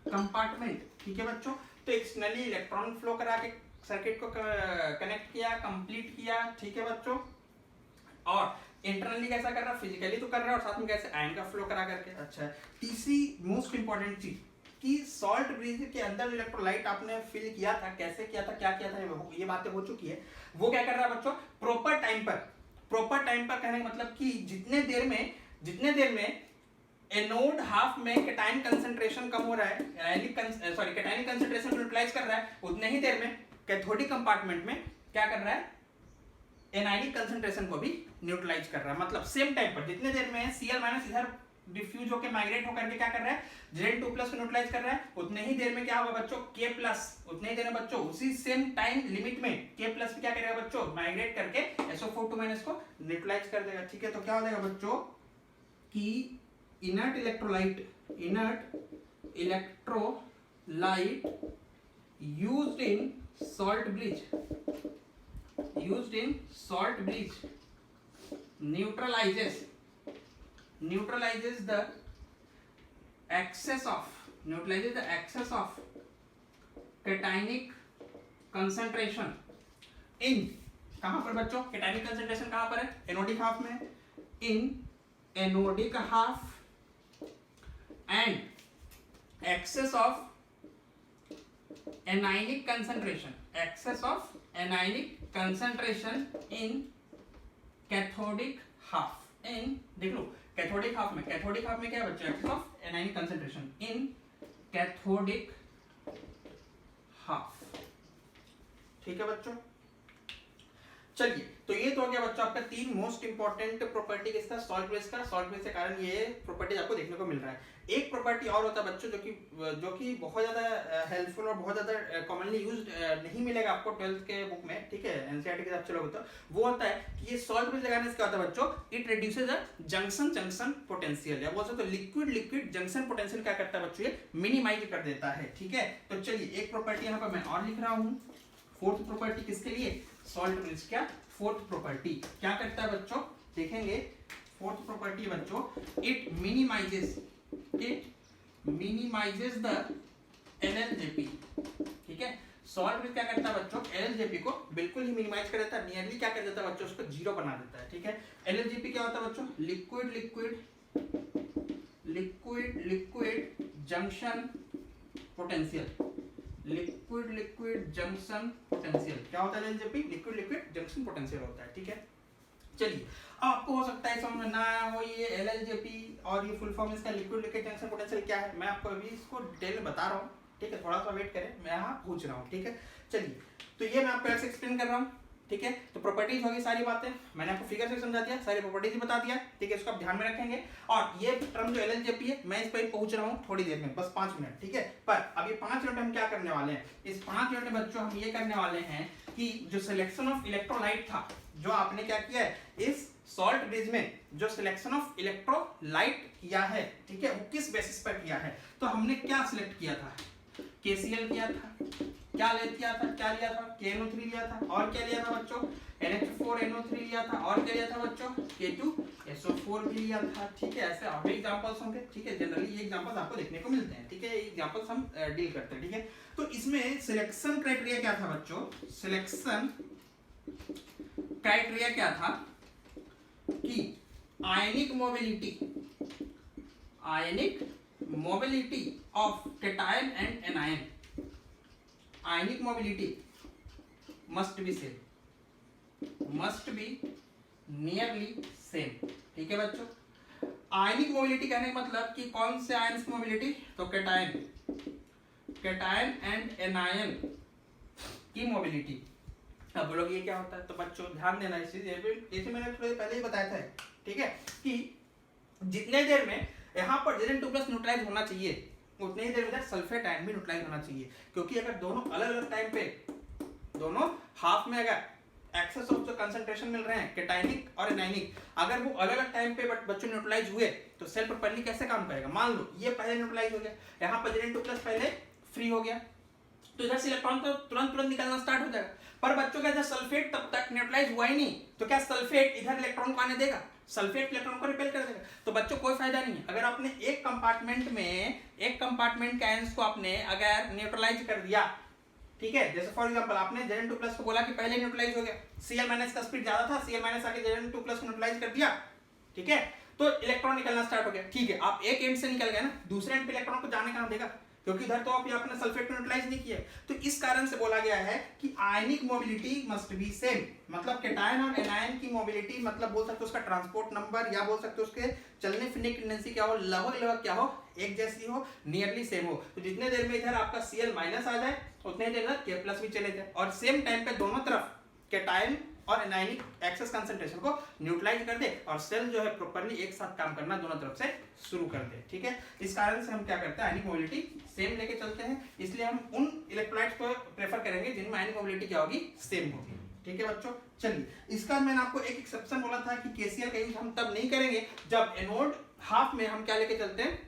compartment. ठीक है बच्चों, तो एक्सटर्नली इलेक्ट्रॉन फ्लो करा के सर्किट को कनेक्ट किया, कंप्लीट किया। ठीक है बच्चों, और इंटरनली कैसा कर रहा है, फिजिकली तो कर रहा है, और साथ में कैसे, आयन का फ्लो करा करके। अच्छा, तीसरी मोस्ट इंपॉर्टेंट चीज कि सॉल्ट ब्रिज के अंदर इलेक्ट्रोलाइट आपने फिल किया था, कैसे किया था, क्या किया था, ये बातें हो चुकी है। वो क्या कर रहा है बच्चों, प्रॉपर टाइम पर कहने का मतलब कि जितने देर में एनोड हाफ में कैटायन कंसंट्रेशन कम हो रहा है, कैटायनिक कंसंट्रेशन न्यूट्रलाइज कर रहा है, उतने ही देर में कैथोडिक कंपार्टमेंट में क्या कर रहा है, एनायनिक कंसंट्रेशन को भी न्यूट्रलाइज कर रहा है। मतलब सेम टाइम पर जितने देर में Cl- इधर डिफ्यूज होकर माइग्रेट होकर के क्या कर रहा है, Zn2+ को न्यूट्रलाइज कर रहा है, उतने ही देर में क्या होगा बच्चों, K+, उतने ही देर में बच्चों उसी सेम टाइम लिमिट में K+ क्या करेगा बच्चों, माइग्रेट करके SO4 को न्यूट्रलाइज कर देगा। ठीक है, तो क्या हो जाएगा बच्चों कि inert electrolyte used in salt bridge used in salt bleach neutralizes the excess of cationic concentration in, कहां पर बच्चों cationic concentration कहां पर है, anodic half में, in anodic half and excess of anionic concentration in cathodic half, in देख लो cathodic half में क्या है बच्चों, excess of anionic concentration in cathodic half। ठीक है बच्चों, चलिए तो ये तो हो गया बच्चों आपका 3 मोस्ट इंपॉर्टेंट प्रॉपर्टी किसका, सॉल्ट बेस का। सॉल्ट बेस के कारण ये प्रॉपर्टी आपको देखने को मिल रहा है। एक प्रॉपर्टी और होता है बच्चों जो कि बहुत ज्यादा हेल्पफुल और बहुत ज्यादा कॉमनली यूज्ड नहीं मिलेगा आपको 12th के बुक में, ठीक है, एनसीईआरटी के हिसाब से लोग, वो होता है कि ये सॉल्ट बेस लगाने से क्या होता है बच्चों, it reduces the junction potential, या बोल सकते हो लिक्विड जंक्शन पोटेंशियल क्या करता है बच्चों, ये मिनिमाइज कर देता है। ठीक है, तो चलिए एक प्रॉपर्टी यहाँ पर मैं और लिख रहा हूँ, फोर्थ प्रॉपर्टी किसके लिए, सॉल्ट बेस। क्या फोर्थ प्रॉपर्टी क्या करता है बच्चों, देखेंगे फोर्थ प्रॉपर्टी बच्चों, इट मिनिमाइजेस द LLJP। ठीक है, सॉल्ट बेस क्या करता है बच्चों, LLJP को बिल्कुल ही मिनिमाइज कर देता है, नियरली क्या कर देता है बच्चों, उसको जीरो बना देता है। ठीक है, LLJP क्या होता है बच्चों, liquid junction potential, liquid junction potential क्या होता है LLJP, लिक्विड जंक्शन पोटेंशियल होता है। ठीक है, चलिए अब आपको हो सकता है समझ में ना हो ये LLJP और ये फुल फॉर्म इसका लिक्विड जंक्शन पोटेंशियल क्या है, मैं आपको अभी इसको डिटेल में बता रहा हूँ। ठीक है, थोड़ा सा वेट करें, मैं यहाँ पूछ रहा हूँ। ठीक है, चलिए तो ये मैं आपको ऐसे एक्सप्लेन कर रहा हूँ। ठीक है, तो प्रॉपर्टीज होगी सारी बातें, मैंने आपको फिगर से समझा दिया, सारी प्रॉपर्टीज भी बता दिया। ठीक है, इसको आप ध्यान में रखेंगे। और ये टर्म जो LLJP है मैं इस पर पहुंच रहा हूँ थोड़ी देर में, बस 5 मिनट। ठीक है, पर अभी 5 मिनट हम क्या करने वाले हैं, इस 5 मिनट में बच्चों हम ये करने वाले हैं कि जो सिलेक्शन ऑफ इलेक्ट्रोलाइट था, जो आपने क्या किया है इस सॉल्ट ब्रिज में, जो सिलेक्शन ऑफ इलेक्ट्रोलाइट किया है, ठीक है, वो किस बेसिस पर किया है, तो हमने क्या सिलेक्ट किया था, KCl किया था, क्या लिया था KNO3 लिया था, और क्या लिया था बच्चों NH4NO3 लिया था, और क्या लिया था बच्चों K2SO4 भी लिया था। ठीक है, ऐसे और भी एग्जांपल्स होंगे। ठीक है, जनरली ये एग्जांपल्स आपको देखने को मिलते हैं। ठीक है, ये एग्जांपल्स हम डील करते हैं। ठीक है, तो इसमें सिलेक्शन क्राइटेरिया क्या था बच्चों, सिलेक्शन क्राइटेरिया क्या था कि ionic mobility of cation and anion, ionic mobility must be nearly same. ठीक है बच्चों, आयनिक मोबिलिटी कहने का मतलब कि कौन से आयन की मोबिलिटी, तो कैटायन एंड एनायन की मोबिलिटी। अब बोलोगे ये क्या होता है, तो बच्चों ध्यान देना इस चीज, जैसे मैंने थोड़ी पहले ही बताया था। ठीक है, कि जितने देर में यहाँ पर Zn2+ न्यूट्रलाइज होना चाहिए, उतने ही देर में सल्फेट आयन भी न्यूट्रलाइज होना चाहिए। क्योंकि अगर दोनों अलग अलग टाइम पे, दोनों हाफ में अगर एक्सेस ऑफ जो कंसंट्रेशन मिल रहे हैं कैटायनिक और एनायनिक, अगर वो अलग अलग टाइम पे बच्चों न्यूट्रलाइज हुए, तो सेल प्रॉपर्ली कैसे काम करेगा। मान लो ये पहले न्यूट्रलाइज हो गया, यहाँ पर Zn2+ पहले फ्री हो गया, तो इधर से इलेक्ट्रॉन तो तुरंत निकलना स्टार्ट हो जाएगा। पर बच्चों का सल्फेट तब तक न्यूट्रलाइज हुआ ही नहीं, तो क्या सल्फेट इधर इलेक्ट्रॉन को आने देगा, सल्फेट इलेक्ट्रॉन को रिपेल कर देगा। तो बच्चों कोई फायदा नहीं है। अगर आपने एक कंपार्टमेंट के आयंस को आपने अगर न्यूट्रलाइज कर दिया, ठीक है, जैसे फॉर एग्जांपल आपने Zn2+ को बोला कि पहले न्यूट्रलाइज हो गया, Cl- का स्पीड ज्यादा था, Cl- आके Zn2+ को न्यूट्रलाइज कर दिया, ठीक है, तो इलेक्ट्रॉन निकलना स्टार्ट हो गया। ठीक है, आप एक एंड से निकल गए ना, दूसरे एंड पे इलेक्ट्रॉन को जाने कहां देगा, क्योंकि इधर तो आप आपने सल्फेट न्यूट्रलाइज नहीं किया। तो इस कारण से बोला गया है कि ionic mobility must B same, मतलब कैटायन और एनायन की मोबिलिटी, मतलब बोल सकते हो उसका ट्रांसपोर्ट नंबर, या बोल सकते हो उसके चलने फिरने की टेंडेंसी क्या हो, लगभग क्या हो, एक जैसी हो, नियरली सेम हो। तो जितने देर में इधर आपका Cl- आ जाए, उतने देर में K+ भी चले जाए, और सेम टाइम पे दोनों तरफ कैटायन और एनायनिक एक्सेस कंसंट्रेशन को न्यूट्रलाइज कर दे, और सेल जो है प्रॉपर्ली एक साथ काम करना दोनों तरफ से शुरू कर दे। ठीक है, इस कारण से हम क्या करते हैं, आयनिक मोबिलिटी सेम लेके चलते हैं, इसलिए हम उन इलेक्ट्रोलाइट्स को प्रेफर करेंगे जिनमें आयनिक मोबिलिटी क्या होगी, सेम होगी। ठीक है बच्चों, चलिए इसका मैंने आपको एक एक्सेप्शन बोला था कि KCl का यूज हम तब नहीं करेंगे जब एनोड हाफ में हम क्या लेके चलते हैं,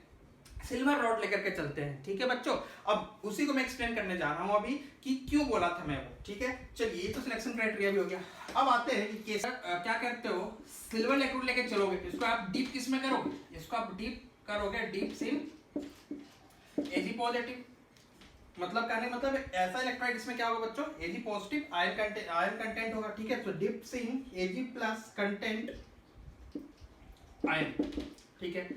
सिल्वर रॉड लेकर के चलते हैं, ठीक है बच्चों। अब उसी को मैं एक्सप्लेन करने जा रहा हूं अभी कि क्यों बोला था मैं वो, ठीक है। चलिए ये तो सिलेक्शन क्राइटेरिया भी हो गया। अब आते हैं कि क्या करते हो, सिल्वर इलेक्ट्रोड लेके चलोगे, इसको आप डीप किस में करोगे, इसको आप डीप करोगे डीप सिन Ag पॉजिटिव। मतलब कहने मतलब ऐसा इलेक्ट्रोलाइट इसमें क्या होगा बच्चों, Ag पॉजिटिव आयरन कंटेंट होगा, ठीक है। तो डीप सिन Ag प्लस कंटेंट आयरन, ठीक है।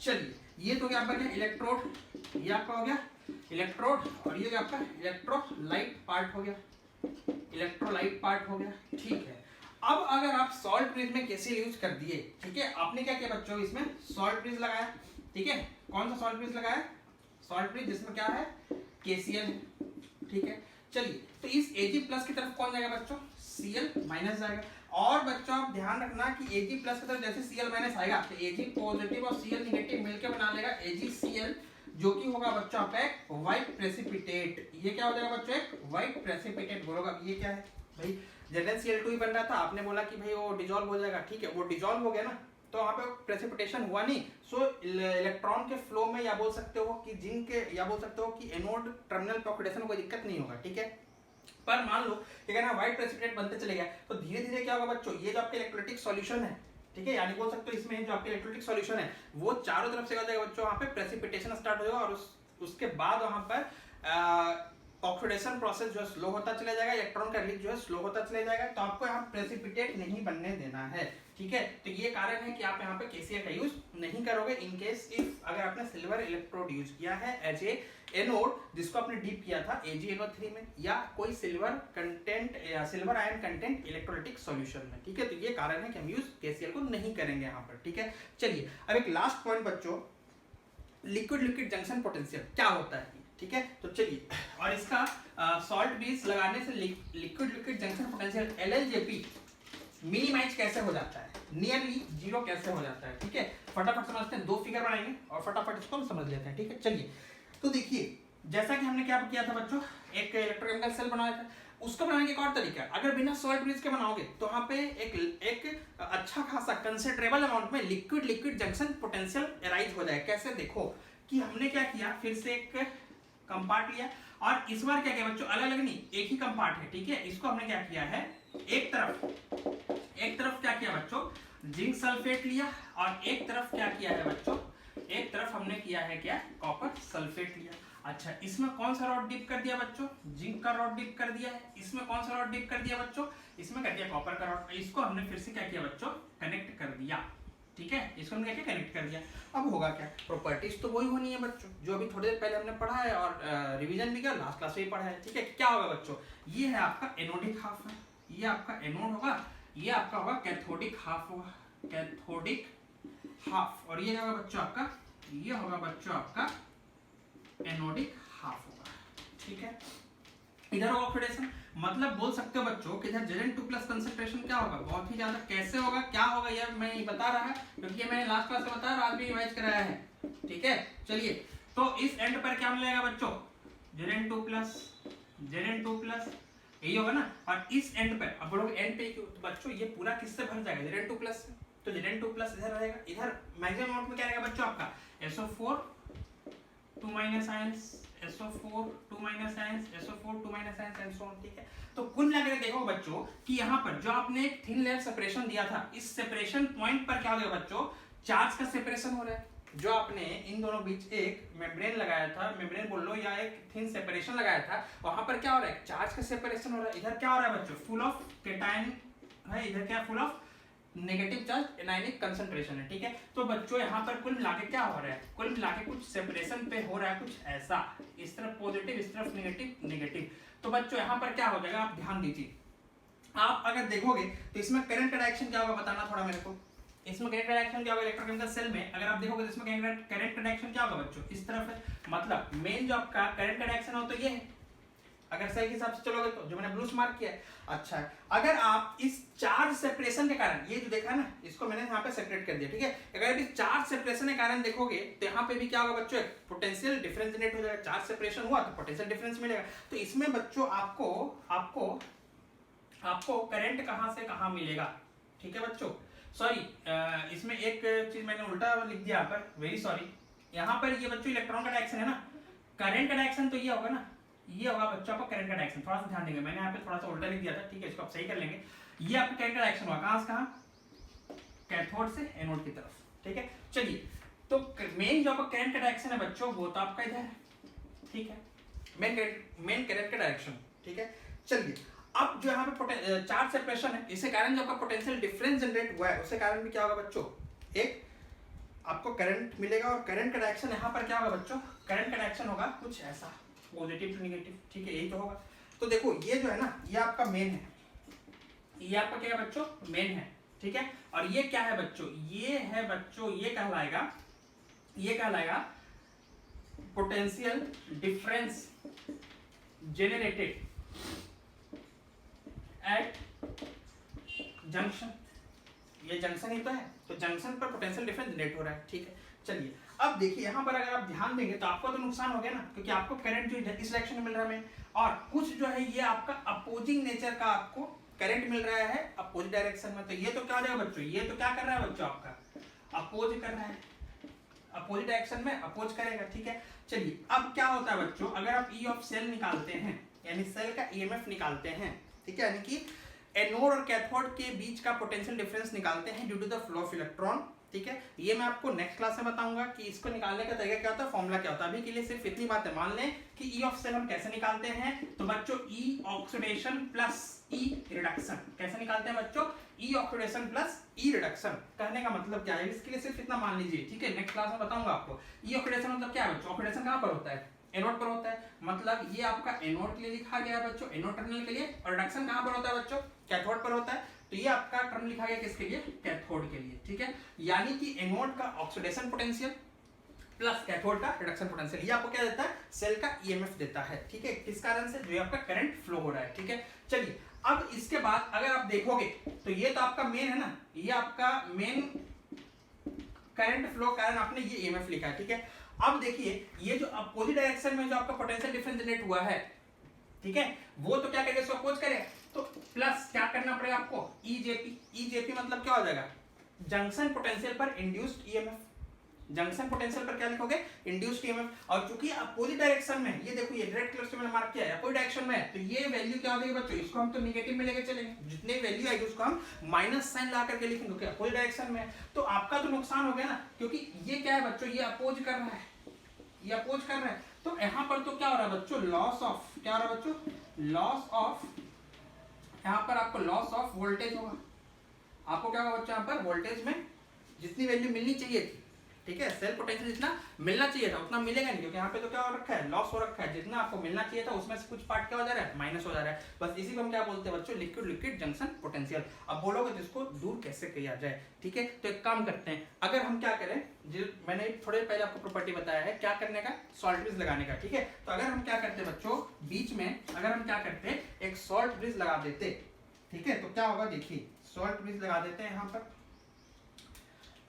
चलिए ये तो क्या आपका क्या इलेक्ट्रोड, ये आपका हो गया इलेक्ट्रोड, और ये आपका इलेक्ट्रोलाइट पार्ट हो गया, इलेक्ट्रोलाइट पार्ट हो गया, ठीक है। अब अगर आप सॉल्ट ब्रिज में कैसे यूज कर दिए, ठीक है, आपने क्या किया बच्चों, इसमें सॉल्ट ब्रिज लगाया, ठीक है। कौन सा सॉल्ट ब्रिज लगाया, सॉल्ट ब्रिज जिसमें क्या है KCl, ठीक है। चलिए तो इस Ag प्लस की तरफ कौन जाएगा बच्चों, Cl माइनस जाएगा। और बच्चों आप ध्यान रखना कि Ag प्लस की तरफ जैसे Cl माइनस आएगा तो Ag पॉजिटिव और Cl नेगेटिव मिलकर बना लेगा AgCl, जो कि होगा बच्चों आपका एक व्हाइट प्रेसिपिटेट। ये क्या हो जाएगा बच्चों, एक व्हाइट प्रेसिपिटेट बोलोगा। ये क्या है भाई, ZnCl2 ही बन रहा था, आपने बोला कि भाई वो डिसॉल्व हो जाएगा, ठीक है, वो डिसॉल्व हो गया ना, तो वहां पे प्रेसिपिटेशन हुआ नहीं। सो इलेक्ट्रॉन के फ्लो में या बोल सकते हो कि जिंक के, या बोल सकते हो कि एनोड टर्मिनल पे ऑक्सीडेशन कोई दिक्कत नहीं होगा, ठीक है। पर मान लो कि अगर व्हाइट प्रेसिपिटेट बनते चले गया तो धीरे धीरे क्या होगा बच्चों, ये जो आपके इलेक्ट्रोलाइटिक सॉल्यूशन है, ठीक है, यानी बोल सकते हो इसमें जो आपके इलेक्ट्रोलाइटिक सॉल्यूशन है वो चारों तरफ से हो जाएगा बच्चों, वहां पे प्रेसिपिटेशन स्टार्ट हो जाएगा, और उसके बाद वहां पर ऑक्सीडेशन प्रोसेस जो है स्लो होता चला जाएगा, इलेक्ट्रॉन का रिलीज जो है स्लो होता चला जाएगा। तो आपको यहाँ प्रेसिपिटेट नहीं बनने देना है, ठीक है। तो ये कारण है कि आप यहाँ पे KCl का यूज नहीं करोगे इन केस इफ अगर आपने सिल्वर इलेक्ट्रोड यूज किया है एज ए एनोड, जिसको आपने डीप किया था AgNO3 में, या कोई सिल्वर कंटेंट या silver ion content electrolytic solution में, ठीक है। तो ये कारण है कि हम यूज KCl को नहीं करेंगे यहाँ पर, ठीक है। चलिए अब एक लास्ट पॉइंट बच्चों, लिक्विड लिक्विड जंक्शन पोटेंशियल क्या होता है, ठीक है। तो चलिए, और इसका सॉल्ट बेस लगाने से liquid liquid junction potential LLJP minimize कैसे हो जाता है, नियरली जीरो कैसे हो जाता है, ठीक है। फटाफट समझते हैं, दो फिगर बनाएंगे और फटाफट इसको हम समझ लेते हैं, ठीक है। चलिए तो देखिए, जैसा कि हमने क्या किया था बच्चों, एक इलेक्ट्रोकेमिकल सेल बनाया था, उसको बनाने के एक और तरीका, अगर बिना सॉल्ट ब्रिज के बनाओगे तो वहां पे एक अच्छा खासा कंसिडरेबल अमाउंट में liquid liquid junction potential arise हो जाए। कैसे, देखो कि हमने क्या किया, फिर से एक कंपार्ट लिया, और इस बार क्या किया बच्चों, अलग अलग नहीं, एक ही कंपार्ट है, ठीक है। इसको हमने क्या किया है, एक तरफ क्या किया बच्चों, जिंक सल्फेट लिया, और एक तरफ क्या किया है बच्चों, एक तरफ हमने किया है क्या, कॉपर सल्फेट लिया। अच्छा, इसमें कौन सा रॉड डिप कर दिया बच्चों, जिंक का रॉड डिप कर दिया है। इसमें कौन सा रॉड डिप कर दिया बच्चों, इसमें कर दिया कॉपर का रॉड। इसको हमने फिर से क्या किया बच्चों, कनेक्ट कर दिया, ठीक है। इसको हमने क्या कनेक्ट कर दिया। अब होगा क्या, प्रॉपर्टीज तो वही होनी है बच्चों जो अभी थोड़ी देर पहले हमने पढ़ा है, और रिवीजन भी किया, लास्ट क्लास में ही पढ़ा है, ठीक है। क्या होगा बच्चों, ये है आपका एनोडिक हाफ है, ये आपका एनोड होगा, ये आपका होगा कैथोडिक हाफ होगा, कैथोडिक हाफ, और ये होगा बच्चों आपका, ये होगा बच्चों आपका एनोडिक हाफ होगा, ठीक है। इधर होगा ऑक्सीडेशन, मतलब बोल सकते हो बच्चों कि इधर Zn2+ कंसंट्रेशन क्या होगा, बहुत ही ज्यादा। कैसे होगा, क्या होगा, ये मैं नहीं बता रहा है क्योंकि ये मैंने लास्ट क्लास में बताया, आज भी रिवाइज कराया है, ठीक है। चलिए तो इस एंड पर क्या मिलेगा बच्चों, Zn2+, यही होगा ना। और इस एंड पर अब बोलोगे एंड पे क्यों, तो बच्चों ये पूरा किससे भर जाएगा, Zn2+ से, तो Zn2+ इधर रहेगा, इधर मैक्सिमम अमाउंट में क्या रहेगा बच्चों आपका SO4 2 minus ions, SO4 2 minus ions, SO4 2 minus ions and so on, ठीक है। तो कुल मिलाकर देखो बच्चों कि यहाँ पर जो आपने एक थिन लेयर सेपरेशन दिया था, इस सेपरेशन पॉइंट पर क्या हो जाएगा बच्चों, चार्ज का सेपरेशन हो रहा है। जो आपने इन दोनों बीच एक मेम्ब्रेन लगाया था, मेम्ब्रेन बोल लो या एक थिन सेपरेशन लगाया था, वहां पर क्या हो रहा है, चार्ज का सेपरेशन हो रहा है। इधर क्या हो रहा है बच्चों, फुल ऑफ कैटायन है, इधर क्या full of negative charge anionic concentration है, ठीक है। तो बच्चों यहाँ पर कुल मिलाके क्या हो रहा है, कुल मिलाके कुछ सेपरेशन पे हो रहा है, कुछ ऐसा, इस तरफ पॉजिटिव, इस तरफ नेगेटिव नेगेटिव। तो बच्चों यहाँ पर क्या हो जाएगा, आप ध्यान दीजिए, आप अगर देखोगे तो इसमें करंट रिएक्शन क्या होगा, बताना थोड़ा मेरे को। इसमें करंट रिएक्शन क्या होगा, इलेक्ट्रोकेमिकल सेल में अगर आप देखोगे तो इसमें करंट रिएक्शन क्या होगा बच्चों, इस तरफ है, मतलब मेन जो आपका करंट रिएक्शन हो तो ये है, अगर सही हिसाब से चलोगे तो, जो मैंने ब्लू मार्क किया है। अच्छा, अगर आप इस चार्ज सेपरेशन के कारण, ये जो देखा ना, इसको मैंने यहाँ पे सेपरेट कर दिया, ठीक है। अगर इस चार्ज सेपरेशन के कारण देखोगे तो यहाँ पे भी क्या होगा बच्चों, पोटेंशियल डिफरेंस जनरेट हो जाएगा। चार्ज सेपरेशन हुआ तो पोटेंशियल डिफरेंस मिलेगा। तो इसमें बच्चों आपको करंट कहाँ से कहाँ मिलेगा, ठीक है बच्चों। सॉरी, इसमें एक चीज मैंने उल्टा लिख दिया यहाँ पर, वेरी सॉरी, यहाँ पर ये बच्चों इलेक्ट्रॉन का डायरेक्शन है ना, करंट का डायरेक्शन तो ये होगा ना, ये होगा बच्चों आपका करंट का डायरेक्शन। थोड़ा सा ध्यान देंगे, मैंने यहाँ पे थोड़ा सा उल्टा लिख दिया था, ठीक है, इसको आप सही कर लेंगे। ये आपका करंट का डायरेक्शन होगा कहाँ से कहाँ, कैथोड से एनोड की तरफ, ठीक है। चलिए, तो मेन जो आपका करंट का डायरेक्शन है बच्चों वो तो आपका इधर है, ठीक है, मेन करंट का डायरेक्शन, ठीक है। चलिए, अब जो यहाँ पे चार्ज सेपरेशन है, इसके कारण जो आपका पोटेंशियल डिफरेंस जनरेट हुआ है उसके कारण भी क्या होगा बच्चों, एक आपको करंट मिलेगा, और करंट का डायरेक्शन यहाँ पर क्या होगा बच्चों, करंट का डायरेक्शन होगा कुछ ऐसा, पॉजिटिव टू नेगेटिव, ठीक है, यही तो होगा। तो देखो ये जो है ना, ये आपका मेन है, ये आपका क्या है बच्चों, मेन है, ठीक है। और ये क्या है बच्चों, ये है बच्चों, ये कहलाएगा potential difference generated at junction. ये जंक्शन ही तो है, तो जंक्शन पर पोटेंशियल डिफरेंस जनरेट हो रहा है, ठीक है। चलिए, अब देखिए यहाँ पर अगर आप ध्यान देंगे तो आपको तो नुकसान हो गया ना, क्योंकि आपको करंट जो इस डायरेक्शन में मिल रहा है, और कुछ जो है ये आपका अपोजिंग नेचर का आपको करंट मिल रहा है अपोजिट डायरेक्शन में। तो ये तो क्या हो जाएगा बच्चों, ये तो क्या कर रहा है बच्चों, आपका अपोज कर रहा है, अपोजिट डायरेक्शन में अपोज करेगा, ठीक है। चलिए, अब क्या होता है बच्चों, अगर आप ई ऑफ सेल निकालते हैं, यानी सेल का ईएमएफ निकालते हैं, ठीक है, यानी कि एनोड और कैथोड के बीच का पोटेंशियल डिफरेंस निकालते हैं due to the flow of electron, ठीक है। ये मैं आपको नेक्स्ट क्लास में बताऊंगा कि इसको निकालने का तरीका क्या होता है, फॉर्मूला क्या होता है। अभी के लिए सिर्फ इतनी बात है, मान लें कि ई ऑफ सेल हम कैसे निकालते हैं, तो बच्चों ई ऑक्सीडेशन प्लस ई रिडक्शन कैसे निकालते हैं बच्चों, ई ऑक्सीडेशन प्लस ई रिडक्शन। कहने का मतलब क्या है, इसके लिए सिर्फ इतना मान लीजिए, ठीक है, नेक्स्ट क्लास में बताऊंगा आपको। ई ऑक्सीडेशन मतलब क्या है बच्चों, ऑक्सीडेशन कहां पर होता है, एनोड पर होता है, मतलब ये आपका एनोड के लिए लिखा गया है बच्चों, एनोड टर्मिनल के लिए, और रिडक्शन कहां पर होता है बच्चों, कैथोड पर होता है। तो ये आपका टर्म लिखा गया किसके लिए, कैथोड के लिए, ठीक है। यानी कि एनोड का ऑक्सीडेशन पोटेंशियल प्लस कैथोड का रिडक्शन पोटेंशियल, ये आपको क्या देता है, सेल का ईएमएफ देता है, ठीक है, किस कारण से, जो आपका करंट फ्लो हो रहा है, ठीक है। चलिए, अब इसके बाद अगर आप देखोगे तो ये तो आपका मेन है ना, ये आपका मेन करंट फ्लो कारण आपने ये ईएमएफ लिखा है, ठीक है। अब देखिए, ये जो अपोजिट डायरेक्शन में जो आपका पोटेंशियल डिफरेंस जनरेट हुआ है, ठीक है, वो तो क्या करेगा, इसको अपोज करेगा, तो प्लस क्या करना पड़ेगा आपको, ईजेपी। ईजेपी मतलब क्या हो जाएगा, जंक्शन पोटेंशियल पर इंड्यूस्ड ईएमएफ। जंक्शन पोटेंशियल पर क्या लिखोगे, इंड्यूस्ड ईएमएफ। और चूंकि अपोजिट डायरेक्शन में, ये देखो ये रेड कलर से मैंने मार्क किया है, अपोजिट डायरेक्शन में है, तो ये वैल्यू क्या हो जाएगी बच्चों, इसको हम तो नेगेटिव में लेके चलेंगे, जितने वैल्यू आएगी उसको हम माइनस साइन ला करके लिखेंगे, क्योंकि अपोजिट डायरेक्शन में। तो आपका तो नुकसान हो गया ना, क्योंकि ये क्या है बच्चों, ये अपोज कर रहा है, ये अपोज कर रहा है, तो यहाँ पर तो क्या हो रहा है बच्चों, लॉस ऑफ, क्या हो रहा है बच्चों, लॉस ऑफ, यहाँ पर आपको लॉस ऑफ वोल्टेज होगा। आपको क्या होगा बच्चों, यहाँ पर वोल्टेज में जितनी वैल्यू मिलनी चाहिए थी, ठीक है, सेल पोटेंशियल जितना मिलना चाहिए था उतना मिलेगा नहीं, क्योंकि यहाँ पे तो क्या हो रखा है, लॉस हो रखा है, जितना आपको मिलना चाहिए था उसमें से कुछ पार्ट क्या हो जा रहा है, माइनस हो जा रहा है। बस इसी को हम क्या बोलते हैं बच्चों, लिक्विड लिक्विड जंक्शन पोटेंशियल। अब बोलोगे तो इसको दूर कैसे किया जाए, ठीक है। तो एक काम करते हैं, अगर हम क्या करें, जो मैंने थोड़े पहले आपको प्रॉपर्टी बताया है क्या करने का, सॉल्ट ब्रिज लगाने का, ठीक है। तो अगर हम क्या करते बच्चों, बीच में अगर हम क्या करते, एक सॉल्ट ब्रिज लगा देते, ठीक है, तो क्या होगा, देखिए सॉल्ट ब्रिज लगा देते हैं यहाँ पर।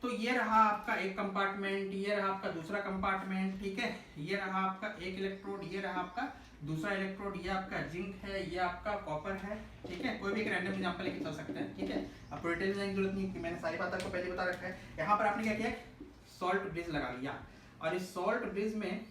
तो ये रहा आपका एक कंपार्टमेंट, ये रहा आपका दूसरा कंपार्टमेंट, ठीक है, ये रहा आपका एक इलेक्ट्रोड, ये रहा आपका दूसरा इलेक्ट्रोड, ये आपका जिंक है, ये आपका कॉपर है, ठीक है। कोई भी एक रैंडम एग्जांपल लेके चल सकते हैं, ठीक है। अब डिटेल में जरूरत नहीं, मैंने सारी बात आपको पहले बता रखा है। यहाँ पर आपने क्या किया, सॉल्ट ब्रिज लगा लिया, और इस सॉल्ट ब्रिज में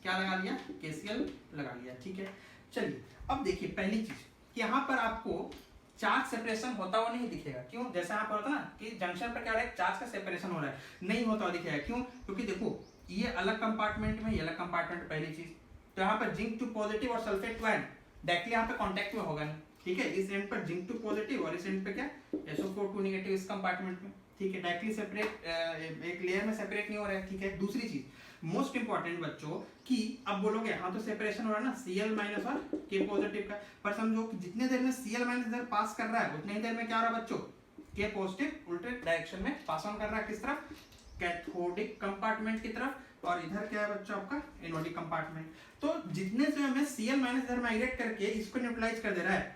क्या लगा लिया, केसीएल लगा लिया, ठीक है। चलिए, अब देखिए पहली चीज, यहाँ पर आपको चार्ज सेपरेशन होता हुआ नहीं दिखेगा, क्यों, जैसे यहाँ पर होता ना कि जंक्शन पर क्या हो रहा है, चार्ज का सेपरेशन हो रहा है, नहीं होता हुआ दिखेगा, क्यों, क्योंकि देखो ये अलग कंपार्टमेंट में, ये अलग कंपार्टमेंट, पहली चीज। तो यहाँ पर जिंक टू पॉजिटिव और सल्फेट टू आयन डायरेक्टली यहाँ पे कांटेक्ट में होगा नहीं, ठीक है। इस एंड पर जिंक टू पॉजिटिव और इस एंड पे क्या, SO4 नेगेटिव इस कंपार्टमेंट में, ठीक है, डायरेक्टली सेपरेट, एक लेयर में सेपरेट नहीं हो रहा है, ठीक है। दूसरी चीज मोस्ट इंपॉर्टेंट बच्चों कि अब बोलोगे हाँ तो सेपरेशन हो रहा है ना Cl माइनस और K पॉजिटिव का, पर समझो कि जितने देर में Cl माइनस इधर पास कर रहा है उतने ही देर में क्या हो रहा है बच्चों, K पॉजिटिव उल्टे डायरेक्शन में पास ऑन कर रहा है, किस तरफ, कैथोडिक कंपार्टमेंट की तरफ, और इधर क्या है बच्चों आपका एनोडिक कंपार्टमेंट। तो जितने समय में Cl माइनस इधर माइग्रेट करके इसको न्यूट्रलाइज कर दे रहा है,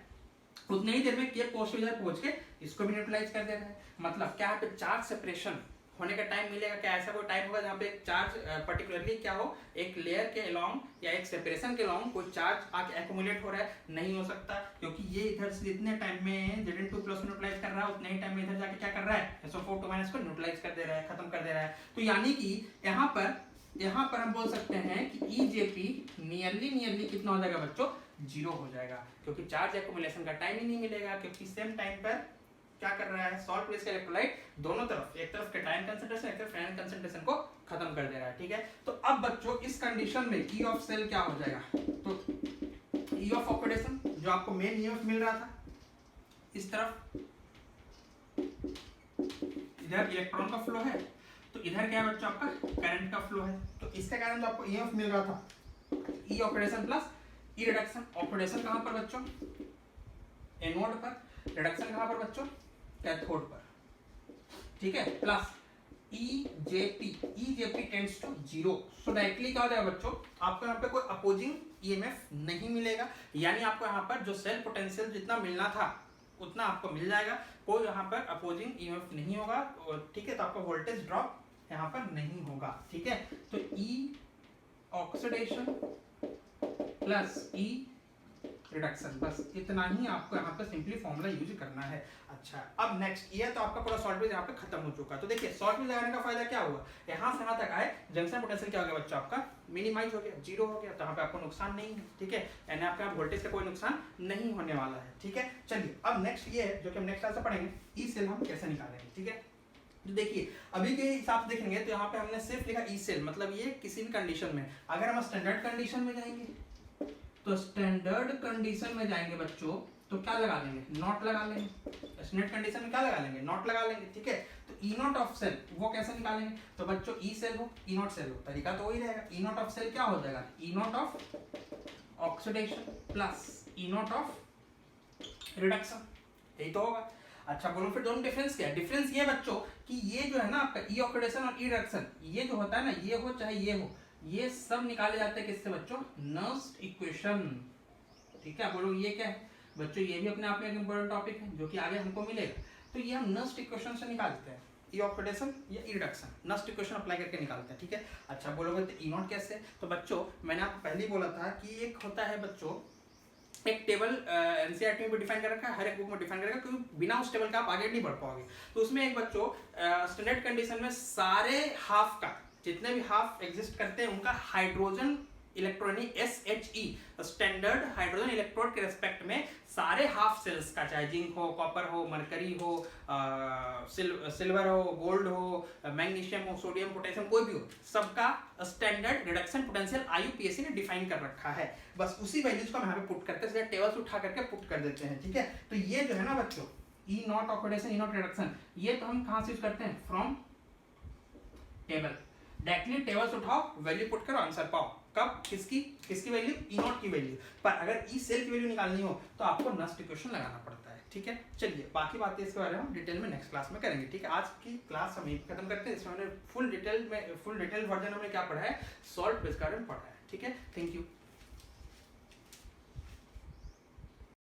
उतने ही देर में K पॉजिटिव इधर पहुंच के इसको भी न्यूट्रलाइज कर दे रहा है। मतलब क्या है, चार्ज सेपरेशन होने का टाइम मिलेगा क्या, ऐसा कोई टाइम होगा जहाँ पे चार्ज पर्टिकुलरली क्या हो, एक लेयर के अलोंग या एक सेपरेशन के अलोंग कोई चार्ज आके एक्यूमुलेट हो रहा है, नहीं हो सकता, क्योंकि ये इधर से जितने टाइम में Zn2 प्लस न्यूट्रलाइज कर रहा है उतने ही टाइम में इधर जाके क्या कर रहा है, SO4 को न्यूट्रलाइज कर दे रहा है, खत्म कर दे रहा है। तो यानी कि यहाँ पर यहाँ पर हम बोल सकते हैं कि EJP नियरली कितना हो जाएगा बच्चों, 0 हो जाएगा, क्योंकि चार्ज एक्युमुलेशन का टाइम ही नहीं मिलेगा, क्योंकि सेम टाइम पर क्या कर रहा है, सॉल्ट प्लस इलेक्ट्रोलाइट दोनों तरफ, एक तरफ केटायन कंसंट्रेशन एक तरफ एनायन कंसंट्रेशन को खत्म कर दे रहा है। ठीक है, तो अब बच्चों इस कंडीशन में ई ऑफ सेल क्या हो जाएगा, तो ई ऑफ ऑक्सीडेशन जो आपको मेन ईएमएफ मिल रहा था, इस तरफ इधर इलेक्ट्रॉन का फ्लो है, तो इधर क्या है बच्चों आपका करंट का फ्लो है, तो इसके कारण जो आपको ईएमएफ मिल रहा था ई ऑक्सीडेशन प्लस ई रिडक्शन। ऑक्सीडेशन कहां पर बच्चों, एनोड पर, रिडक्शन कहां पर बच्चों, कैथोड पर। ठीक है, plus EJP tends to 0, so directly क्या हो जाएगा बच्चों, आपको यहाँ पे कोई अपोजिंग ईएमएफ नहीं मिलेगा, यानी आपको यहाँ पर जो सेल पोटेंशियल जितना मिलना था उतना आपको मिल जाएगा, कोई यहाँ पर अपोजिंग ईएमएफ नहीं होगा। ठीक है, तो आपको वोल्टेज ड्रॉप यहाँ पर नहीं होगा। ठीक है, तो ई ऑक्सीडेशन प्लस ई रिडक्शन, बस इतना ही आपको यहाँ पे सिंपली फॉर्मूला यूज करना है। अच्छा, अब नेक्स्ट ये तो आपका पूरा सॉल्ट ब्रिज यहाँ पे खत्म हो चुका है। तो देखिए सॉल्ट ब्रिज लगाने का फायदा क्या हुआ, यहाँ से यहाँ तक आए, जंक्शन पोटेंशियल क्या हो गया बच्चा आपका मिनिमाइज हो गया, 0 हो गया, तो यहाँ पे आपको नुकसान नहीं है। ठीक है, यानी आपका वोल्टेज का कोई नुकसान नहीं होने वाला है। ठीक है, चलिए अब नेक्स्ट ये है जो कि हम नेक्स्ट क्लास में पढ़ेंगे, ई सेल हम कैसे निकालेंगे। ठीक है, तो देखिए अभी के हिसाब से देखेंगे तो यहाँ पे हमने सिर्फ लिखा ई सेल, मतलब ये किसी भी कंडीशन में, अगर हम स्टैंडर्ड कंडीशन में जाएंगे तो स्टैंडर्ड कंडीशन में जाएंगे बच्चों तो क्या लगा लेंगे, नॉट लगा लेंगे। स्टैंडर्ड कंडीशन में क्या लगा लेंगे, नॉट लगा लेंगे। ठीक है, तो ई नॉट ऑफ सेल वो कैसे निकालेंगे, तो बच्चों ई सेल हो ई नॉट सेल हो, तरीका तो वही रहेगा। ई नॉट ऑफ सेल क्या हो जाएगा, E nought of oxidation plus E nought of reduction, यही तो होगा। अच्छा बोलो फिर दोनों डिफरेंस क्या है, डिफरेंस ये बच्चों कि ये जो है ना आपका ई ऑक्सीडेशन और ई रिडक्शन, ये जो होता है ना, ये हो चाहे ये हो, ये सब निकाले जाते हैं किससे बच्चों, नर्स्ट इक्वेशन। ठीक है, बोलो ये क्या है बच्चों, ये भी अपने आप में एक इंपॉर्टेंट टॉपिक है जो कि आगे हमको मिलेगा। तो ये हम नर्स्ट इक्वेशन से निकालते हैं, ई ऑक्सीडेशन या ई रिडक्शन, नर्स्ट इक्वेशन अप्लाई करके निकालते हैं। ठीक है, अच्छा बोलोगे तो ई नॉट कैसे, तो बच्चों मैंने आपको पहले ही बोला था कि एक होता है बच्चों एक टेबल, एनसीईआरटी में भी डिफाइन कर रखा है, हर एक बुक में डिफाइन कर रखा है, क्योंकि बिना उस टेबल का आप आगे नहीं बढ़ पाओगे। तो उसमें एक बच्चों स्टैंडर्ड कंडीशन में सारे हाफ का, जितने भी हाफ एग्जिस्ट करते हैं उनका hydrogen electronic SHE, standard hydrogen electrode के रेस्पेक्ट में सारे हाफ सेल्स का, चाहे जिंक हो, कॉपर हो, मरकरी हो, सिल्वर हो, गोल्ड हो, मैग्नीशियम हो, सोडियम, पोटेशियम, कोई भी हो, सबका स्टैंडर्ड रिडक्शन पोटेंशियल IUPAC ने डिफाइन कर रखा है। बस उसी वैल्यूज को हम यहाँ पे पुट करते हैं, टेबल से उठा करके पुट कर देते हैं। ठीक है, तो ये जो है ना बच्चों E nought oxidation, E nought reduction, ये तो हम कहाँ से यूज करते हैं, फ्रॉम टेबल। डायरेक्टली टेबल से उठाओ, वैल्यू पुट करो, आंसर पाओ। कब, किसकी वैल्यू, ई नॉट की वैल्यू। पर अगर ई सेल की वैल्यू निकालनी हो तो आपको नस्ट इक्वेशन लगाना पड़ता है। ठीक है, चलिए बाकी बातें इसके बारे में हम डिटेल में नेक्स्ट क्लास में करेंगे। ठीक है, आज की क्लास हम खत्म करते हैं। इसमें हमने फुल डिटेल वर्जन हमने क्या पढ़ा है, सॉल्ट ब्रिज का पढ़ा है। ठीक है, थैंक यू।